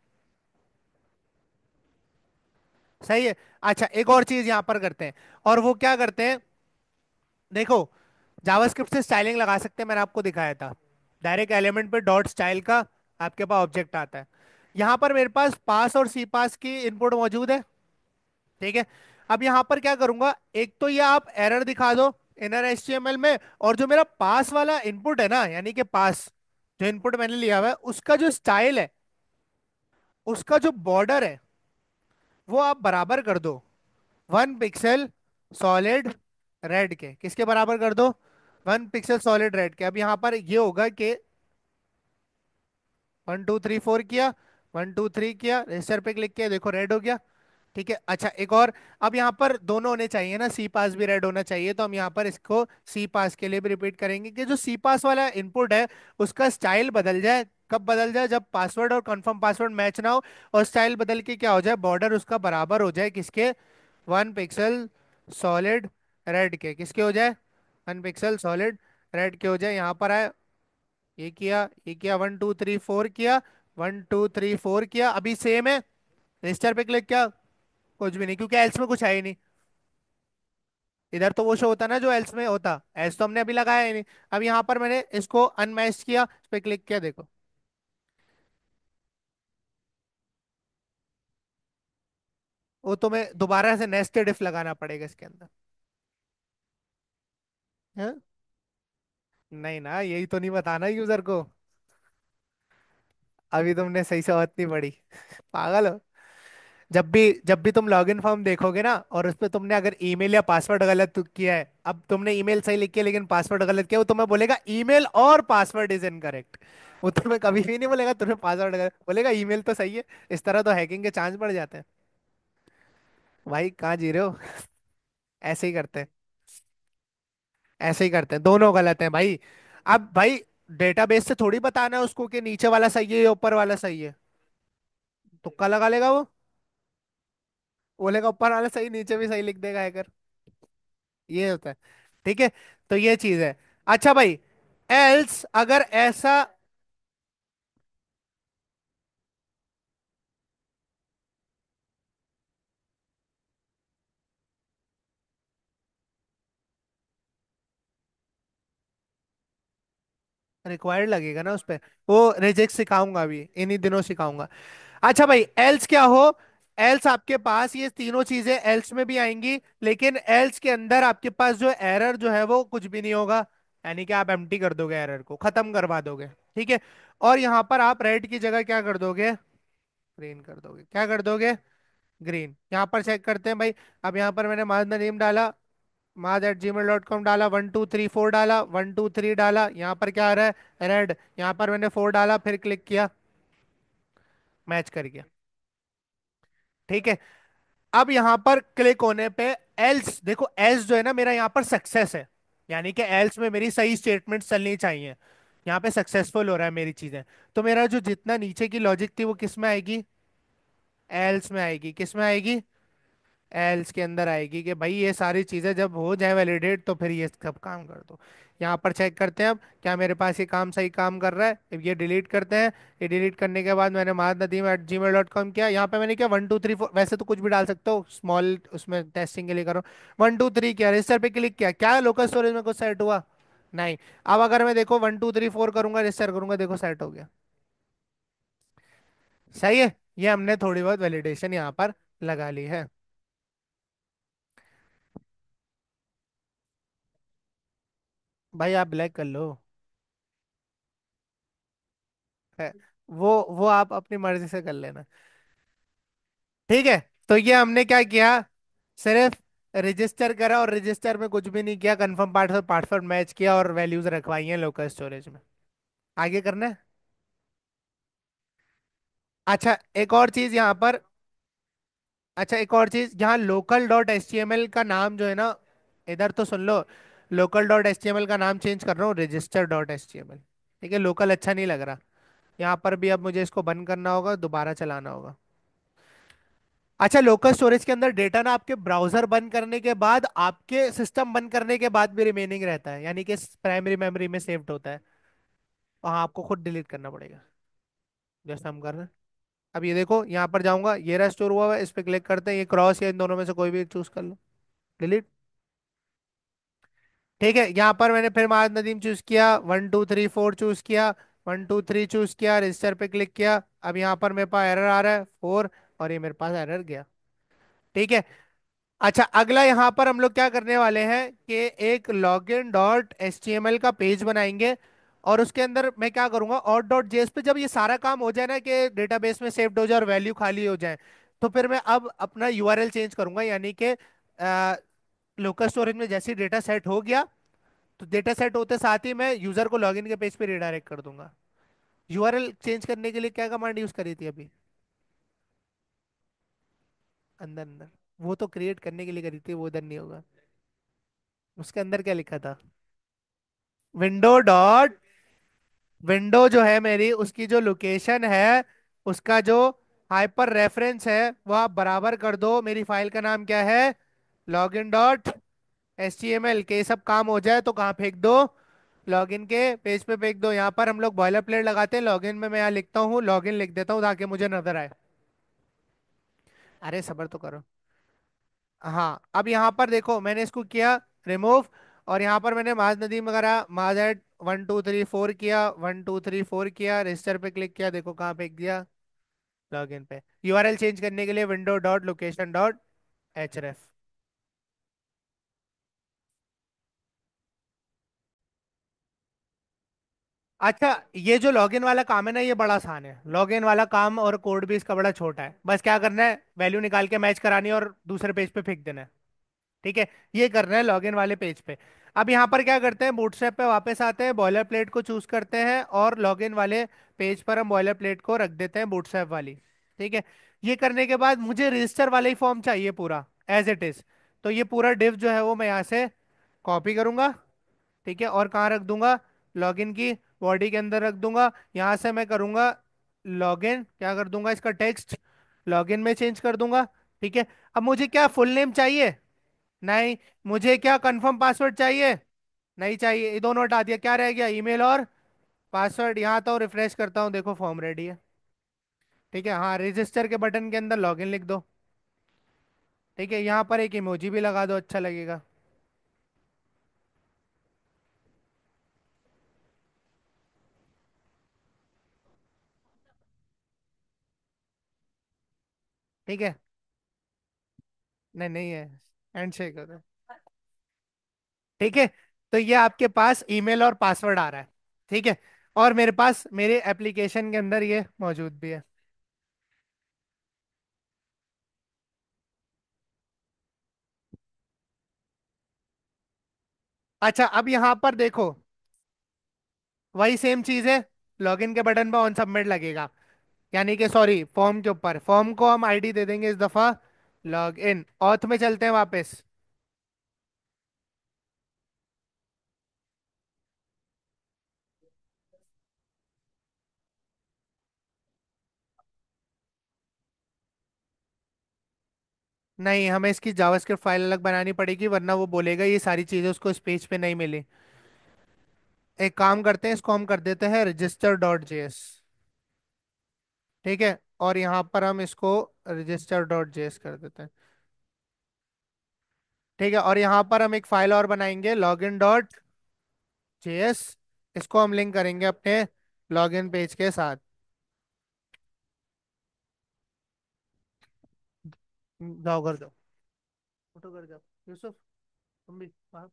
सही है। अच्छा, एक और चीज यहाँ पर करते हैं, और वो क्या करते हैं, देखो, जावास्क्रिप्ट से स्टाइलिंग लगा सकते हैं, मैंने आपको दिखाया था। डायरेक्ट एलिमेंट पे डॉट स्टाइल का आपके पास ऑब्जेक्ट आता है। यहाँ पर मेरे पास पास और सी पास की इनपुट मौजूद है। ठीक है। अब यहाँ पर क्या करूंगा, एक तो ये आप एरर दिखा दो इनर एचटीएमएल में, और जो मेरा पास वाला इनपुट है ना, यानी कि पास जो इनपुट मैंने लिया हुआ है, उसका जो स्टाइल है, उसका जो बॉर्डर है, वो आप बराबर कर दो 1 पिक्सल सॉलिड रेड के। किसके बराबर कर दो? 1 पिक्सल सॉलिड रेड के। अब यहाँ पर ये होगा कि 1 2 3 4 किया, 1 2 3 किया, रजिस्टर पे क्लिक किया, देखो रेड हो गया। ठीक है। अच्छा, एक और, अब यहाँ पर दोनों होने चाहिए ना, सी पास भी रेड होना चाहिए, तो हम यहाँ पर इसको सी पास के लिए भी रिपीट करेंगे कि जो सी पास वाला इनपुट है, उसका स्टाइल बदल जाए। कब बदल जाए? जब पासवर्ड और कंफर्म पासवर्ड मैच ना हो, और स्टाइल बदल के क्या हो जाए, बॉर्डर उसका बराबर हो जाए किसके? 1 पिक्सल सॉलिड रेड के। किसके हो जाए? 1 पिक्सल सॉलिड रेड के हो जाए। यहाँ पर आए, ये किया, ये किया, 1 2 3 4 किया, 1 2 3 4 किया, अभी सेम है। रजिस्टर पे क्लिक किया, कुछ भी नहीं, क्योंकि एल्स में कुछ है ही नहीं। इधर तो वो शो होता ना जो एल्स में होता, एल्स तो हमने अभी लगाया ही नहीं। अब यहाँ पर मैंने इसको अनमैच किया, इस पे क्लिक किया, देखो। वो तुम्हें दोबारा से नेस्टेड इफ लगाना पड़ेगा इसके अंदर। हाँ? नहीं ना, यही तो नहीं बताना यूजर को। अभी तुमने सही से बात नहीं पढ़ी। पागल हो। जब भी तुम लॉगिन फॉर्म देखोगे ना, और उस पे तुमने अगर ईमेल या पासवर्ड गलत किया है, अब तुमने ईमेल सही लिखी है लेकिन पासवर्ड गलत किया, वो तुम्हें बोलेगा ईमेल और पासवर्ड इज इनकरेक्ट। वो तुम्हें कभी भी नहीं बोलेगा तुम्हें पासवर्ड गलत, बोलेगा ईमेल तो सही है। इस तरह तो हैकिंग के चांस बढ़ जाते हैं। भाई कहाँ जी रहे हो? ऐसे ही करते हैं। ऐसे ही करते हैं, दोनों गलत हैं भाई। अब भाई, डेटाबेस से थोड़ी बताना है उसको कि नीचे वाला सही है या ऊपर वाला सही है। तुक्का लगा लेगा वो, बोलेगा ऊपर वाला सही, नीचे भी सही लिख देगा हैकर। ये होता है। ठीक है। तो ये चीज है। अच्छा भाई, एल्स अगर ऐसा रिक्वायर्ड लगेगा ना उस पे, वो रिजेक्ट सिखाऊंगा, अभी इन्हीं दिनों सिखाऊंगा। अच्छा भाई, एल्स क्या हो, एल्स आपके पास ये तीनों चीजें एल्स में भी आएंगी, लेकिन एल्स के अंदर आपके पास जो एरर जो है वो कुछ भी नहीं होगा। यानी कि आप एम्प्टी कर दोगे, एरर को खत्म करवा दोगे। ठीक है। और यहाँ पर आप रेड की जगह क्या कर दोगे? ग्रीन कर दोगे। क्या कर दोगे? ग्रीन। यहाँ पर चेक करते हैं भाई। अब यहाँ पर मैंने माज नदीम डाला, maad@gmail.com डाला, 1 2 3 4 डाला, 1 2 3 डाला, यहाँ पर क्या आ रहा है? रेड। यहाँ पर मैंने 4 डाला, फिर क्लिक किया, मैच कर गया। ठीक है। अब यहाँ पर क्लिक होने पे एल्स, देखो एल्स जो है ना, मेरा यहाँ पर सक्सेस है, यानी कि एल्स में मेरी सही स्टेटमेंट चलनी चाहिए। यहाँ पे सक्सेसफुल हो रहा है मेरी चीजें। तो मेरा जो जितना नीचे की लॉजिक थी वो किस में आएगी? एल्स में आएगी। किस में आएगी? एल्स के अंदर आएगी, कि भाई ये सारी चीजें जब हो जाए वैलिडेट, तो फिर ये सब काम कर दो। यहाँ पर चेक करते हैं अब क्या मेरे पास ये काम सही काम कर रहा है। अब ये डिलीट करते हैं। ये डिलीट करने के बाद मैंने maadnadeem@gmail.com किया, यहाँ पे मैंने क्या 1 2 3 4, वैसे तो कुछ भी डाल सकते हो स्मॉल, उसमें टेस्टिंग के लिए करो। 1 2 3 किया, रजिस्टर पे क्लिक किया, क्या लोकल स्टोरेज में कुछ सेट हुआ? नहीं। अब अगर मैं देखो 1 2 3 4 करूंगा, रजिस्टर करूंगा, देखो सेट हो गया। सही है। ये हमने थोड़ी बहुत वैलिडेशन यहाँ पर लगा ली है। भाई आप ब्लैक कर लो। है, वो आप अपनी मर्जी से कर लेना। ठीक है। तो ये हमने क्या किया, सिर्फ रजिस्टर करा, और रजिस्टर में कुछ भी नहीं किया, कंफर्म पासवर्ड पासवर्ड मैच किया, और वैल्यूज रखवाई हैं लोकल स्टोरेज में। आगे करना है। अच्छा, एक और चीज यहाँ पर, अच्छा एक और चीज, यहाँ local dot H T M L का नाम जो है ना, इधर तो सुन लो, local dot H T M L का नाम चेंज कर रहा हूँ, register dot H T M L. ठीक है, लोकल अच्छा नहीं लग रहा। यहाँ पर भी अब मुझे इसको बंद करना होगा, दोबारा चलाना होगा। अच्छा, लोकल स्टोरेज के अंदर डेटा ना आपके ब्राउजर बंद करने के बाद, आपके सिस्टम बंद करने के बाद भी रिमेनिंग रहता है, यानी कि प्राइमरी मेमोरी में सेव्ड होता है। वहाँ आपको खुद डिलीट करना पड़ेगा, जैसा हम कर रहे हैं। अब ये देखो यहाँ पर जाऊंगा, ये रहा स्टोर हुआ हुआ है, इस पे क्लिक करते हैं, ये क्रॉस या इन दोनों में से कोई भी चूज कर लो। डिलीट। ठीक है, यहाँ पर मैंने फिर माज नदीम चूज किया, 1 2 3 4 चूज किया, 1 2 3 चूज किया, रजिस्टर पे क्लिक किया। अब यहाँ पर मेरे पास एरर आ रहा है 4, और ये मेरे पास एरर गया। ठीक है। अच्छा, अगला यहाँ पर हम लोग क्या करने वाले हैं कि एक login dot H T M L का पेज बनाएंगे, और उसके अंदर मैं क्या करूंगा, और डॉट जेएस पे जब ये सारा काम हो जाए ना, कि डेटाबेस में सेव्ड हो जाए और वैल्यू खाली हो जाए, तो फिर मैं अब अपना यूआरएल चेंज करूंगा, यानी कि लोकल स्टोरेज में जैसे डेटा सेट हो गया, तो डेटा सेट होते साथ ही मैं यूजर को लॉगिन के पेज पे रिडायरेक्ट कर दूंगा। यूआरएल चेंज करने के लिए क्या कमांड यूज करी थी अभी? अंदर अंदर। वो तो क्रिएट करने के लिए करी थी, वो उधर नहीं होगा। उसके अंदर क्या लिखा था? विंडो डॉट, विंडो जो है मेरी, उसकी जो लोकेशन है, उसका जो हाइपर रेफरेंस है, वो आप बराबर कर दो। मेरी फाइल का नाम क्या है? Login dot H T M L. के ये सब काम हो जाए तो कहाँ फेंक दो? लॉगिन के पेज पे फेंक दो। यहाँ पर हम लोग बॉयलर प्लेट लगाते हैं, लॉगिन में मैं यहाँ लिखता हूँ, लॉगिन लिख देता हूँ ताकि मुझे नजर आए। अरे सबर तो करो। हाँ, अब यहाँ पर देखो मैंने इसको किया रिमूव, और यहाँ पर मैंने माज नदीम वगैरह माज एड 1 2 3 4 किया, 1 2 3 4 किया, रजिस्टर पे क्लिक किया, देखो कहाँ फेंक दिया? लॉगिन पे। यूआरएल चेंज करने के लिए विंडो डॉट लोकेशन डॉट एचरेफ। अच्छा, ये जो लॉगिन वाला काम है ना, ये बड़ा आसान है लॉगिन वाला काम, और कोड भी इसका बड़ा छोटा है। बस क्या करना है, वैल्यू निकाल के मैच करानी है और दूसरे पेज पे फेंक देना है। ठीक है, ये करना है लॉगिन वाले पेज पे। अब यहाँ पर क्या करते हैं, बूटस्ट्रैप पे वापस आते हैं, बॉयलर प्लेट को चूज करते हैं, और लॉगिन वाले पेज पर हम बॉयलर प्लेट को रख देते हैं बूटस्ट्रैप वाली। ठीक है। ये करने के बाद मुझे रजिस्टर वाला ही फॉर्म चाहिए पूरा, एज इट इज। तो ये पूरा डिव जो है वो मैं यहाँ से कॉपी करूंगा। ठीक है, और कहाँ रख दूंगा? लॉगिन की बॉडी के अंदर रख दूंगा। यहाँ से मैं करूंगा लॉगिन, क्या कर दूंगा, इसका टेक्स्ट लॉगिन में चेंज कर दूंगा। ठीक है। अब मुझे क्या फुल नेम चाहिए? नहीं। मुझे क्या कंफर्म पासवर्ड चाहिए? नहीं चाहिए। ये दोनों हटा दिया, क्या रह गया? ईमेल और पासवर्ड। यहाँ आता हूँ, रिफ्रेश करता हूँ, देखो फॉर्म रेडी है। ठीक है, हाँ, रजिस्टर के बटन के अंदर लॉगिन लिख दो। ठीक है, यहाँ पर एक इमोजी भी लगा दो, अच्छा लगेगा। ठीक है। नहीं, नहीं है। हैंडशेक होता है। ठीक है, तो ये आपके पास ईमेल और पासवर्ड आ रहा है। ठीक है, और मेरे पास मेरे एप्लीकेशन के अंदर ये मौजूद भी है। अच्छा, अब यहाँ पर देखो, वही सेम चीज है। लॉगिन के बटन पर ऑन सबमिट लगेगा, यानी कि सॉरी, फॉर्म के ऊपर, फॉर्म को हम आईडी दे देंगे इस दफा लॉग इन। ऑथ में चलते हैं वापस। नहीं, हमें इसकी जावास्क्रिप्ट फाइल अलग बनानी पड़ेगी, वरना वो बोलेगा ये सारी चीजें उसको इस पेज पे नहीं मिली। एक काम करते हैं, इसको हम कर देते हैं रजिस्टर डॉट जेएस। ठीक है, और यहाँ पर हम इसको रजिस्टर डॉट जेएस कर देते हैं। ठीक है, और यहाँ पर हम एक फाइल और बनाएंगे, लॉगिन डॉट जेएस। इसको हम लिंक करेंगे अपने लॉगिन पेज के साथ। जाओ घर जाओ, फोटो कर जाओ, यूसुफ तुम भी वहाँ।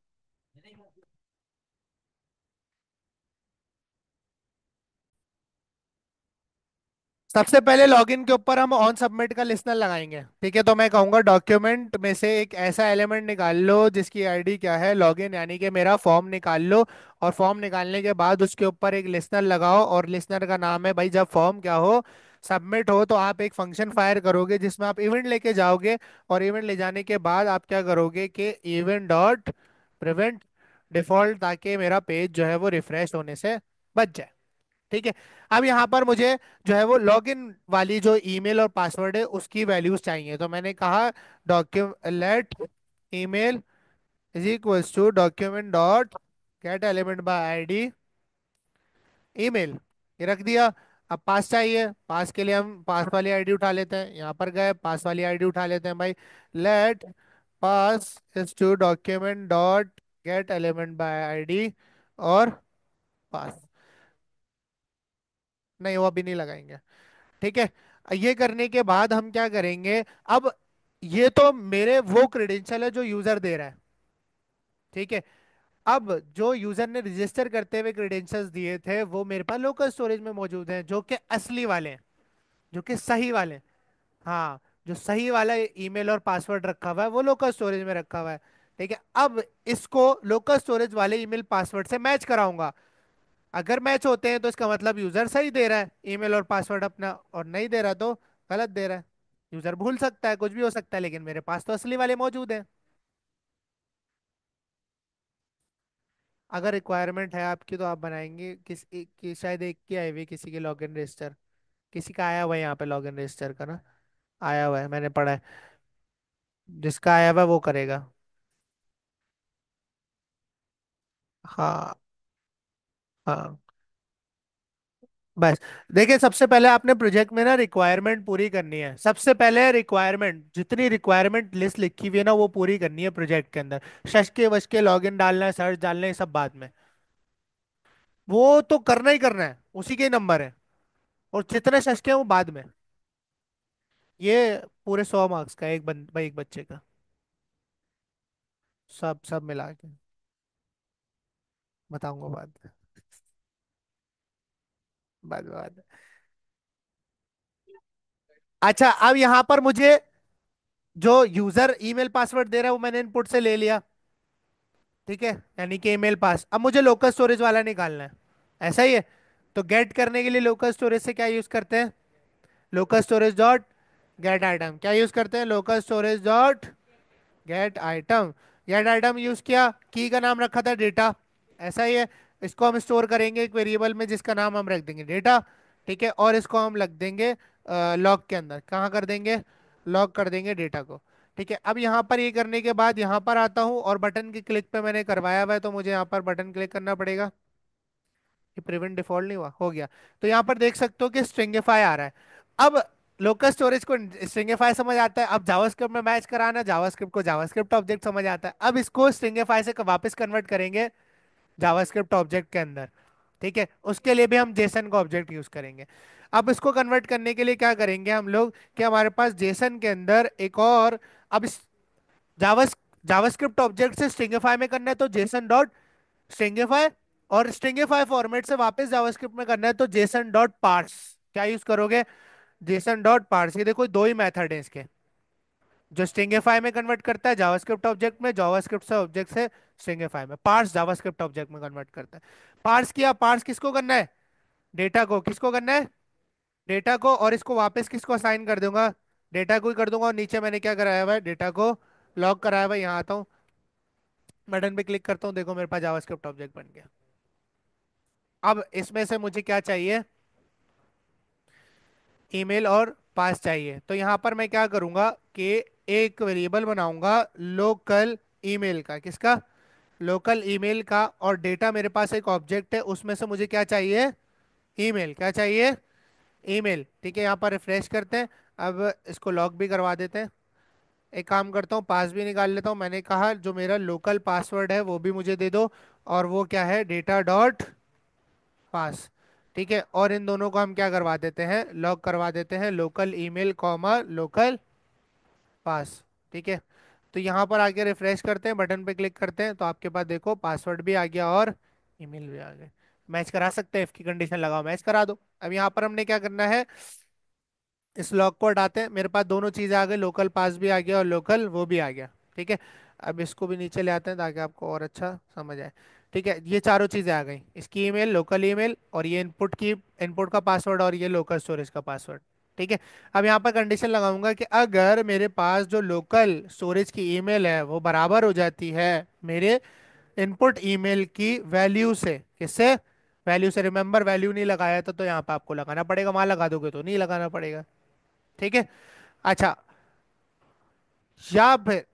सबसे पहले लॉगिन के ऊपर हम ऑन सबमिट का लिस्टनर लगाएंगे। ठीक है, तो मैं कहूंगा डॉक्यूमेंट में से एक ऐसा एलिमेंट निकाल लो जिसकी आईडी क्या है, लॉगिन, यानी कि मेरा फॉर्म निकाल लो। और फॉर्म निकालने के बाद उसके ऊपर एक लिस्टनर लगाओ, और लिस्टनर का नाम है भाई, जब फॉर्म क्या हो, सबमिट हो, तो आप एक फंक्शन फायर करोगे जिसमें आप इवेंट लेके जाओगे। और इवेंट ले जाने के बाद आप क्या करोगे कि इवेंट डॉट प्रिवेंट डिफॉल्ट, ताकि मेरा पेज जो है वो रिफ्रेश होने से बच जाए। ठीक है। अब यहाँ पर मुझे जो है वो लॉगिन वाली जो ईमेल और पासवर्ड है उसकी वैल्यूज चाहिए, तो मैंने कहा document let email is equals to document dot get element by ID email. ये रख दिया। अब पास चाहिए, पास के लिए हम पास वाली आईडी उठा लेते हैं, यहाँ पर गए पास वाली आईडी उठा लेते हैं भाई। Let pass is to document dot get element by ID और पास। नहीं, वो अभी नहीं लगाएंगे। ठीक है। ये करने के बाद हम क्या करेंगे? अब ये तो मेरे वो क्रेडेंशियल है जो यूजर दे रहा है। ठीक है। अब जो यूजर ने रजिस्टर करते हुए क्रेडेंशियल्स दिए थे वो मेरे पास लोकल स्टोरेज में मौजूद हैं, जो कि असली वाले हैं, जो कि सही वाले हैं। हाँ, जो सही वाला ईमेल और पासवर्ड रखा हुआ है वो लोकल स्टोरेज में रखा हुआ है। ठीक है। अब इसको लोकल स्टोरेज वाले ईमेल पासवर्ड से मैच कराऊंगा। अगर मैच होते हैं तो इसका मतलब यूजर सही दे रहा है ईमेल और पासवर्ड अपना, और नहीं दे रहा तो गलत दे रहा है। यूजर भूल सकता है, कुछ भी हो सकता है, लेकिन मेरे पास तो असली वाले मौजूद हैं। अगर रिक्वायरमेंट है आपकी तो आप बनाएंगे किस एक की, शायद एक की आई हुई किसी के लॉगिन रजिस्टर, किसी का आया हुआ है यहाँ पे लॉगिन रजिस्टर का ना, आया हुआ है, मैंने पढ़ा है। जिसका आया हुआ है वो करेगा। हाँ। हाँ। बस। देखिए, सबसे पहले आपने प्रोजेक्ट में ना रिक्वायरमेंट पूरी करनी है। सबसे पहले रिक्वायरमेंट, जितनी रिक्वायरमेंट लिस्ट लिखी हुई है ना वो पूरी करनी है प्रोजेक्ट के अंदर। शश के वश के लॉगिन डालना है, सर्च डालना है, ये सब बाद में। वो तो करना ही करना है, उसी के नंबर है। और जितने शश के हैं वो बाद में। ये पूरे 100 मार्क्स का एक एक बच्चे का। सब सब मिला के बताऊंगा बाद में। बाद में। अच्छा, अब यहाँ पर मुझे जो यूजर ईमेल पासवर्ड दे रहा है वो मैंने इनपुट से ले लिया। ठीक है, यानी कि ईमेल पास। अब मुझे लोकल स्टोरेज वाला निकालना है। ऐसा ही है। तो गेट करने के लिए लोकल स्टोरेज से क्या यूज करते हैं? Local storage dot gate item. क्या यूज करते हैं? Local storage dot gate item. Gate item use किया, की का नाम रखा था डेटा। ऐसा ही है। इसको हम स्टोर करेंगे एक वेरिएबल में जिसका नाम हम रख देंगे डेटा। ठीक है, और इसको हम रख देंगे लॉग के अंदर। कहाँ कर देंगे? लॉग कर देंगे डेटा को। ठीक है। अब यहाँ पर ये करने के बाद यहाँ पर आता हूँ और बटन के क्लिक पे मैंने करवाया हुआ है, तो मुझे यहाँ पर बटन क्लिक करना पड़ेगा। ये प्रिवेंट डिफॉल्ट नहीं हुआ, हो गया। तो यहाँ पर देख सकते हो कि स्ट्रिंगिफाई आ रहा है। अब लोकल स्टोरेज को स्ट्रिंगिफाई समझ आता है, अब जावास्क्रिप्ट में मैच कराना, जावास्क्रिप्ट को जावास्क्रिप्ट ऑब्जेक्ट समझ आता है। अब इसको स्ट्रिंगिफाई से वापस कन्वर्ट करेंगे जावास्क्रिप्ट ऑब्जेक्ट के अंदर। ठीक है, उसके लिए भी हम जेसन का ऑब्जेक्ट यूज करेंगे। अब इसको कन्वर्ट करने के लिए क्या करेंगे हम लोग कि हमारे पास जेसन के अंदर एक और, अब इस जावास जावास्क्रिप्ट ऑब्जेक्ट से स्ट्रिंगिफाई में करना है तो जेसन डॉट स्ट्रिंगिफाई, और स्ट्रिंगिफाई फॉर्मेट से वापस जावास्क्रिप्ट में करना है तो जेसन डॉट पार्स। क्या यूज करोगे? JSON dot parse. ये देखो दो ही मेथड है इसके, जो स्ट्रिंगिफाई में कन्वर्ट करता है जावास्क्रिप्ट ऑब्जेक्ट में, जावास्क्रिप्ट से ऑब्जेक्ट से स्ट्रिंगिफाई में, पार्स जावास्क्रिप्ट ऑब्जेक्ट में कन्वर्ट करता है। पार्स किया, पार्स किसको करना है? डेटा को। किसको करना है? डेटा को। और इसको वापस किसको असाइन कर दूंगा? डेटा को ही कर दूंगा। और नीचे मैंने क्या कराया हुआ है? डेटा को लॉग कराया हुआ है। यहाँ आता हूँ, बटन पे क्लिक करता हूँ, देखो मेरे पास जावास्क्रिप्ट ऑब्जेक्ट बन गया। अब इसमें से मुझे क्या चाहिए? ईमेल और पास चाहिए। तो यहाँ पर मैं क्या करूंगा कि एक वेरिएबल बनाऊंगा लोकल ईमेल का। किसका? लोकल ईमेल का। और डेटा मेरे पास एक ऑब्जेक्ट है, उसमें से मुझे क्या चाहिए? ईमेल। क्या चाहिए? ईमेल। ठीक है, यहाँ पर रिफ्रेश करते हैं। अब इसको लॉक भी करवा देते हैं। एक काम करता हूँ, पास भी निकाल लेता हूँ। मैंने कहा जो मेरा लोकल पासवर्ड है वो भी मुझे दे दो। और वो क्या है? डेटा डॉट पास। ठीक है, और इन दोनों को हम क्या करवा देते हैं? लॉग करवा देते हैं, लोकल ईमेल कॉमा लोकल पास। ठीक है। तो यहाँ पर आके रिफ्रेश करते हैं, बटन पे क्लिक करते हैं, तो आपके पास देखो पासवर्ड भी आ गया और ईमेल भी आ गए। मैच करा सकते हैं, इफ की कंडीशन लगाओ, मैच करा दो। अब यहाँ पर हमने क्या करना है? इस लॉग को हटाते हैं। मेरे पास दोनों चीजें आ गई, लोकल पास भी आ गया और लोकल वो भी आ गया। ठीक है। अब इसको भी नीचे ले आते हैं ताकि आपको और अच्छा समझ आए। ठीक है, ये चारों चीजें आ गई, इसकी ईमेल, लोकल ईमेल, और ये इनपुट की, इनपुट का पासवर्ड, और ये लोकल स्टोरेज का पासवर्ड। ठीक है। अब यहाँ पर कंडीशन लगाऊंगा कि अगर मेरे पास जो लोकल स्टोरेज की ईमेल है वो बराबर हो जाती है मेरे इनपुट ईमेल की वैल्यू से। किससे? वैल्यू से। रिमेंबर वैल्यू नहीं लगाया था तो यहाँ पे आपको लगाना पड़ेगा, वहां लगा दोगे तो नहीं लगाना पड़ेगा। ठीक है। अच्छा, या फिर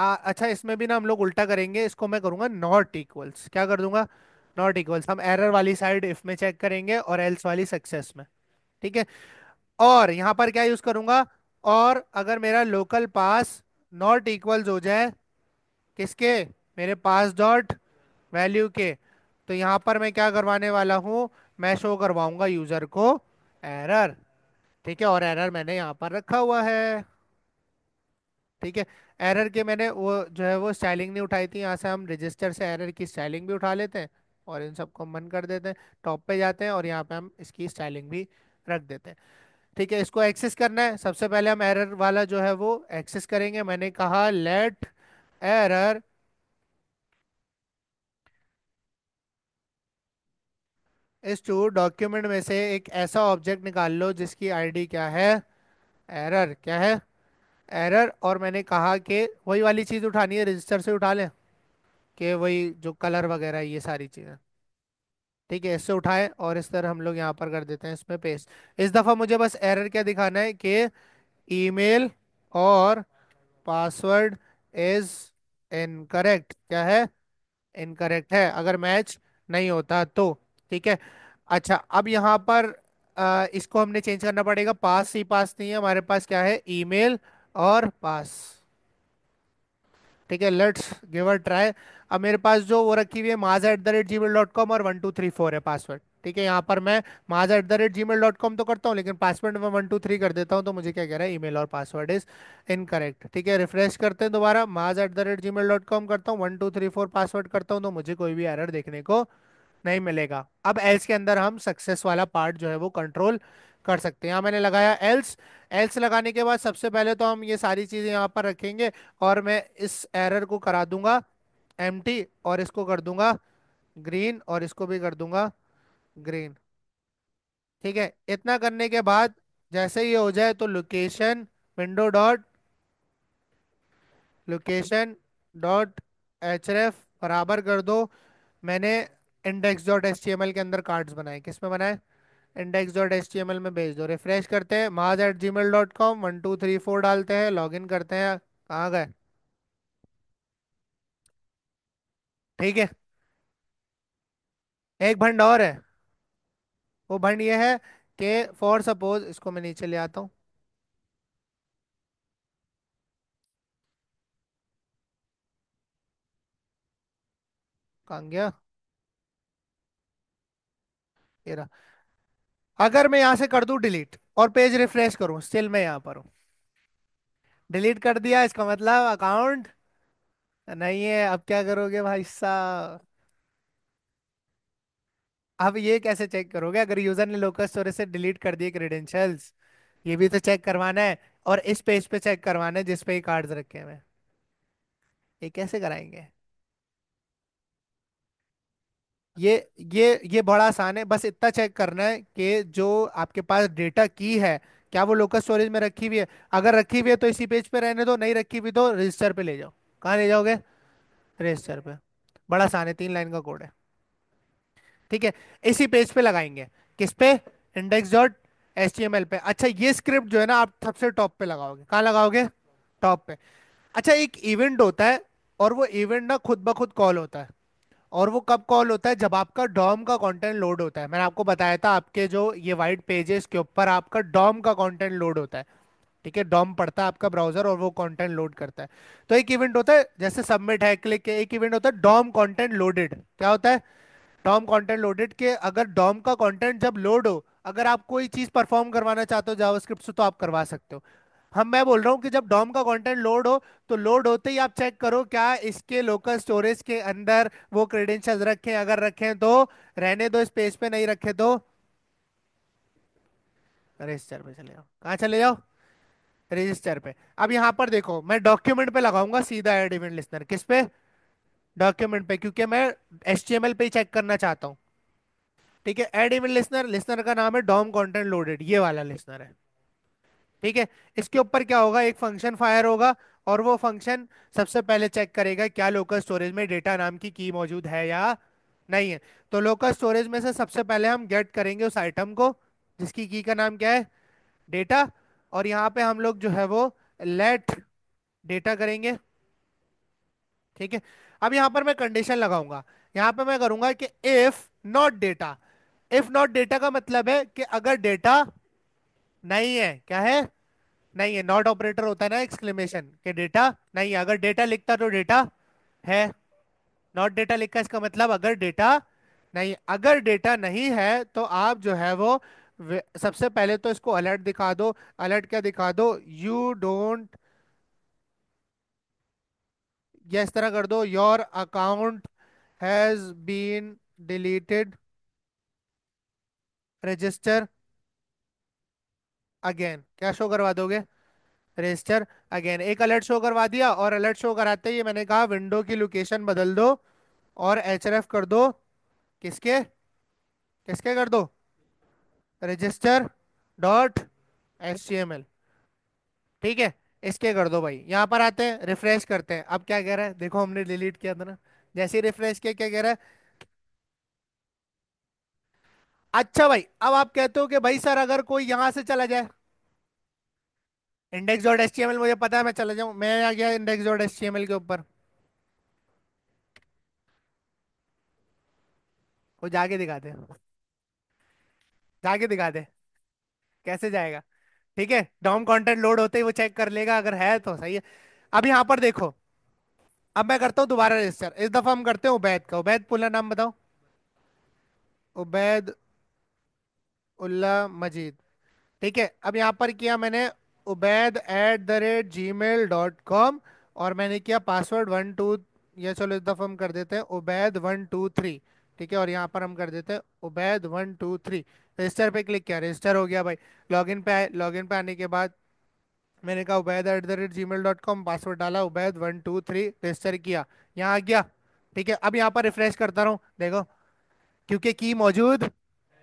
अच्छा, इसमें भी ना हम लोग उल्टा करेंगे, इसको मैं करूंगा नॉट इक्वल्स। क्या कर दूंगा? Not equals. हम एरर वाली साइड इफ में चेक करेंगे और एल्स वाली सक्सेस में। ठीक है। और यहाँ पर क्या यूज करूंगा? और अगर मेरा लोकल पास नॉट इक्वल्स हो जाए, किसके? मेरे पास डॉट वैल्यू के, तो यहाँ पर मैं क्या करवाने वाला हूँ? मैं शो करवाऊंगा यूजर को एरर। ठीक है, और एरर मैंने यहाँ पर रखा हुआ है। ठीक है। एरर के मैंने वो जो है वो स्टाइलिंग नहीं उठाई थी, यहाँ से हम रजिस्टर से एरर की स्टाइलिंग भी उठा लेते हैं और इन सबको हम बंद कर देते हैं। टॉप पे जाते हैं और यहाँ पे हम इसकी स्टाइलिंग भी रख देते हैं। ठीक है, इसको एक्सेस करना है। सबसे पहले हम एरर वाला जो है वो एक्सेस करेंगे। मैंने कहा लेट एरर इस टू डॉक्यूमेंट में से एक ऐसा ऑब्जेक्ट निकाल लो जिसकी आईडी क्या है? एरर। क्या है? एरर। और मैंने कहा कि वही वाली चीज उठानी है, रजिस्टर से उठा लें, कि वही जो कलर वगैरह ये सारी चीजें। ठीक है, इससे उठाए और इस तरह हम लोग यहाँ पर कर देते हैं इसमें पेस्ट। इस दफा मुझे बस एरर क्या दिखाना है कि ईमेल और पासवर्ड इज इनकरेक्ट। क्या है? इनकरेक्ट है, अगर मैच नहीं होता तो। ठीक है। अच्छा, अब यहाँ पर इसको हमने चेंज करना पड़ेगा। पास ही पास नहीं है हमारे पास, क्या है? ईमेल और पास। ठीक है, लेट्स गिव अ ट्राई। अब मेरे पास जो वो रखी हुई है maza@gmail.com और 1234 है पासवर्ड। ठीक है, यहाँ पर मैं maza@gmail.com तो करता हूँ, लेकिन पासवर्ड में 123 कर देता हूँ, तो मुझे क्या कह रहा है? ईमेल और पासवर्ड इज इनकरेक्ट। ठीक है, रिफ्रेश करते हैं दोबारा। maza@gmail.com करता हूँ, 1234 पासवर्ड करता हूँ, तो मुझे कोई भी एरर देखने को नहीं मिलेगा। अब एल्स के अंदर हम सक्सेस वाला पार्ट जो है वो कंट्रोल कर सकते हैं। यहाँ मैंने लगाया एल्स। एल्स लगाने के बाद सबसे पहले तो हम ये सारी चीजें यहाँ पर रखेंगे और मैं इस एरर को करा दूंगा एम्प्टी, और इसको कर दूंगा ग्रीन, और इसको भी कर दूंगा ग्रीन। ठीक है, इतना करने के बाद जैसे ये हो जाए तो location window dot location dot href बराबर कर दो। मैंने index dot H T M L के अंदर कार्ड्स बनाए। किस में बनाए? Index dot H T M L में भेज दो। रिफ्रेश करते हैं, maaz@gmail.com 1234 डालते हैं, लॉगिन करते हैं। कहाँ गए? ठीक है, एक भंड और है। वो भंड ये है कि फॉर सपोज, इसको मैं नीचे ले आता हूँ। कहाँ गया? ये रहा। अगर मैं यहाँ से कर दूं डिलीट और पेज रिफ्रेश करूं, स्टिल मैं यहाँ पर हूँ। डिलीट कर दिया, इसका मतलब अकाउंट नहीं है। अब क्या करोगे भाई साहब? अब ये कैसे चेक करोगे अगर यूजर ने लोकल स्टोरेज से डिलीट कर दिए क्रेडेंशियल्स? ये भी तो चेक करवाना है, और इस पेज पे चेक करवाना है जिस पे ये कार्ड्स रखे हुए हैं। ये कैसे कराएंगे? ये ये बड़ा आसान है। बस इतना चेक करना है कि जो आपके पास डेटा की है, क्या वो लोकल स्टोरेज में रखी हुई है? अगर रखी हुई है तो इसी पेज पे रहने दो, नहीं रखी हुई तो रजिस्टर पे ले जाओ। कहाँ ले जाओगे? रजिस्टर पे। बड़ा आसान है, 3 लाइन का कोड है। ठीक है, इसी पेज पे लगाएंगे। किस पे? Index dot H T M L पे। अच्छा, ये स्क्रिप्ट जो है ना, आप सबसे टॉप पे लगाओगे। कहाँ लगाओगे? टॉप पे। अच्छा, एक इवेंट होता है, और वो इवेंट ना खुद ब खुद कॉल होता है। और वो कब कॉल होता है? जब आपका डॉम का कंटेंट लोड होता है। मैंने आपको बताया था, आपके जो ये वाइट पेजेस के ऊपर आपका डॉम का कंटेंट लोड होता है। ठीक है, डॉम पढ़ता है आपका ब्राउजर और वो कंटेंट लोड करता है। तो एक इवेंट होता है जैसे सबमिट है, क्लिक है, एक इवेंट होता है डॉम कंटेंट लोडेड। क्या होता है? डॉम कंटेंट लोडेड के अगर डॉम का कंटेंट जब लोड हो, अगर आप कोई चीज परफॉर्म करवाना चाहते हो जावास्क्रिप्ट से, तो आप करवा सकते हो। मैं बोल रहा हूँ कि जब डॉम का कंटेंट लोड हो, तो लोड होते ही आप चेक करो क्या इसके लोकल स्टोरेज के अंदर वो क्रेडेंशियल्स रखे हैं। अगर रखे हैं तो रहने दो इस पेज पे, नहीं रखे तो रजिस्टर पे चले जाओ। कहाँ चले जाओ? रजिस्टर पे। अब यहाँ पर देखो, मैं डॉक्यूमेंट पे लगाऊंगा सीधा ऐड इवेंट लिस्नर। किस पे? डॉक्यूमेंट पे, क्योंकि मैं एचटीएमएल पे ही चेक करना चाहता हूँ। ठीक है, ऐड इवेंट लिसनर, लिसनर का नाम है डॉम कंटेंट लोडेड, ये वाला लिसनर है। ठीक है, इसके ऊपर क्या होगा? एक फंक्शन फायर होगा, और वो फंक्शन सबसे पहले चेक करेगा क्या लोकल स्टोरेज में डेटा नाम की मौजूद है या नहीं है। तो लोकल स्टोरेज में से सबसे पहले हम गेट करेंगे उस आइटम को जिसकी की का नाम क्या है? डेटा। और यहाँ पे हम लोग जो है वो लेट डेटा करेंगे। ठीक है। अब यहाँ पर मैं कंडीशन लगाऊंगा। यहाँ पे मैं करूंगा कि if not data. If not data का मतलब है कि अगर डेटा नहीं है, क्या है, नहीं है। नॉट ऑपरेटर होता है ना एक्सक्लेमेशन, के डेटा नहीं है। अगर डेटा लिखता तो डेटा है। नॉट डेटा लिखा इसका मतलब अगर डेटा नहीं, अगर डेटा नहीं है तो आप जो है वो सबसे पहले तो इसको अलर्ट दिखा दो। अलर्ट क्या दिखा दो, यू डोंट, या इस तरह कर दो, your account has been deleted, register again. क्या शो करवा दोगे, रजिस्टर अगेन। एक अलर्ट शो करवा दिया, और अलर्ट शो कराते ही मैंने कहा विंडो की लोकेशन बदल दो और एचरएफ कर दो, किसके, किसके कर दो, register dot H T M L. ठीक है, इसके कर दो भाई। यहाँ पर आते हैं, रिफ्रेश करते हैं। अब क्या कह रहा है, देखो हमने डिलीट किया था ना, जैसे ही रिफ्रेश किया क्या कह रहा है। अच्छा भाई, अब आप कहते हो कि भाई सर अगर कोई यहां से चला जाए, index dot H T M L मुझे पता है, मैं चला जाऊं, मैं आ गया index dot H T M L के ऊपर, वो जाके दिखा दे, जाके दिखा दे, कैसे जाएगा। ठीक है, डॉम कंटेंट लोड होते ही वो चेक कर लेगा, अगर है तो सही है। अब यहाँ पर देखो, अब मैं करता हूँ दोबारा रजिस्टर। इस दफा हम करते हैं उबैद का। उबैद पुल्ला नाम बताओ, उबैद उल्ला मजीद। ठीक है, अब यहाँ पर किया मैंने ubaid@gmail.com, और मैंने किया पासवर्ड 1 2, या चलो इस दफा हम कर देते हैं ubaid123। ठीक है, और यहाँ पर हम कर देते हैं ubaid123। रजिस्टर पे क्लिक किया, रजिस्टर हो गया भाई। लॉगिन पे आए, लॉगिन पे आने के बाद मैंने कहा ubaid@gmail.com, पासवर्ड डाला ubaid123, रजिस्टर किया, यहाँ आ गया। ठीक है, अब यहाँ पर रिफ्रेश करता रहूँ, देखो, क्योंकि की मौजूद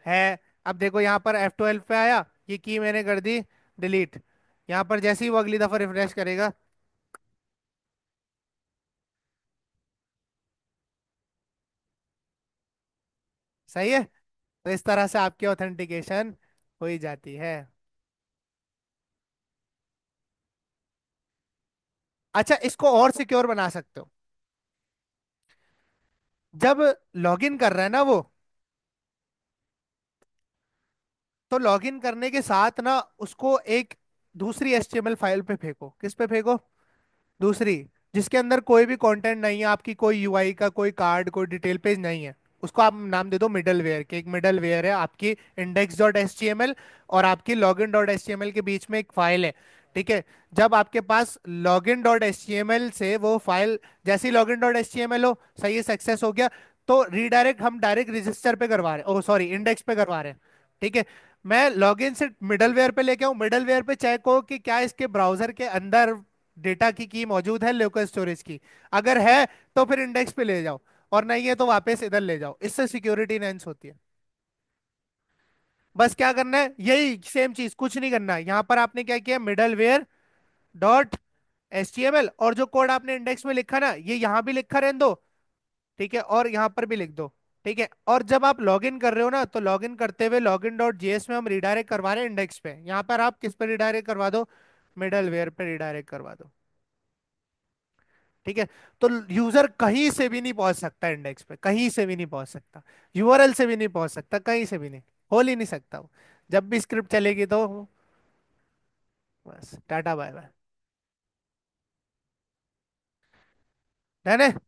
है। अब देखो यहाँ पर F12 पे आया, ये की मैंने कर दी डिलीट। यहाँ पर जैसे ही वो अगली दफा रिफ्रेश करेगा, सही है। तो इस तरह से आपकी ऑथेंटिकेशन हो ही जाती है। अच्छा, इसको और सिक्योर बना सकते हो। जब लॉगिन कर रहा है ना वो, तो लॉगिन करने के साथ ना उसको एक दूसरी HTML फाइल पे फेंको। किस पे फेंको, दूसरी, जिसके अंदर कोई भी कंटेंट नहीं है, आपकी कोई यूआई का कोई कार्ड, कोई डिटेल पेज नहीं है। उसको आप नाम दे दो मिडल वेयर के। एक मिडल वेयर है आपकी index dot H T M L और आपकी login dot H T M L के बीच में एक फाइल है। ठीक है, जब आपके पास login dot H T M L से वो फाइल, जैसी login dot H T M L हो, सही है, सक्सेस हो गया, तो रीडायरेक्ट हम डायरेक्ट रजिस्टर पे करवा रहे हैं, ओ सॉरी, इंडेक्स पे करवा रहे हैं। ठीक है, मैं लॉगिन से मिडलवेयर पे लेके आऊँ, मिडलवेयर पे चेक हो कि क्या इसके ब्राउजर के अंदर डेटा की मौजूद है, लोकल स्टोरेज की। अगर है तो फिर इंडेक्स पे ले जाओ, और नहीं है तो वापस इधर ले जाओ। इससे सिक्योरिटी इनहेंस होती है। बस क्या करना है, यही सेम चीज, कुछ नहीं करना है। यहाँ पर आपने क्या किया, middleware dot H T M L, और जो कोड आपने इंडेक्स में लिखा ना, ये यहाँ भी लिखा रहने दो। ठीक है, और यहाँ पर भी लिख दो। ठीक है, और जब आप लॉगिन कर रहे हो ना, तो लॉगिन करते हुए लॉगिन डॉट जेएस में हम रिडायरेक्ट करवा रहे हैं इंडेक्स पे। यहाँ पर आप किस पे रिडायरेक्ट करवा दो, मिडल वेयर पे रिडायरेक्ट करवा दो। ठीक है, तो यूजर कहीं से भी नहीं पहुंच सकता इंडेक्स पे, कहीं से भी नहीं पहुंच सकता, यूआरएल से भी नहीं पहुंच सकता, कहीं से भी नहीं, खोल ही नहीं सकता वो। जब भी स्क्रिप्ट चलेगी तो बस टाटा बाय बाय। डन है।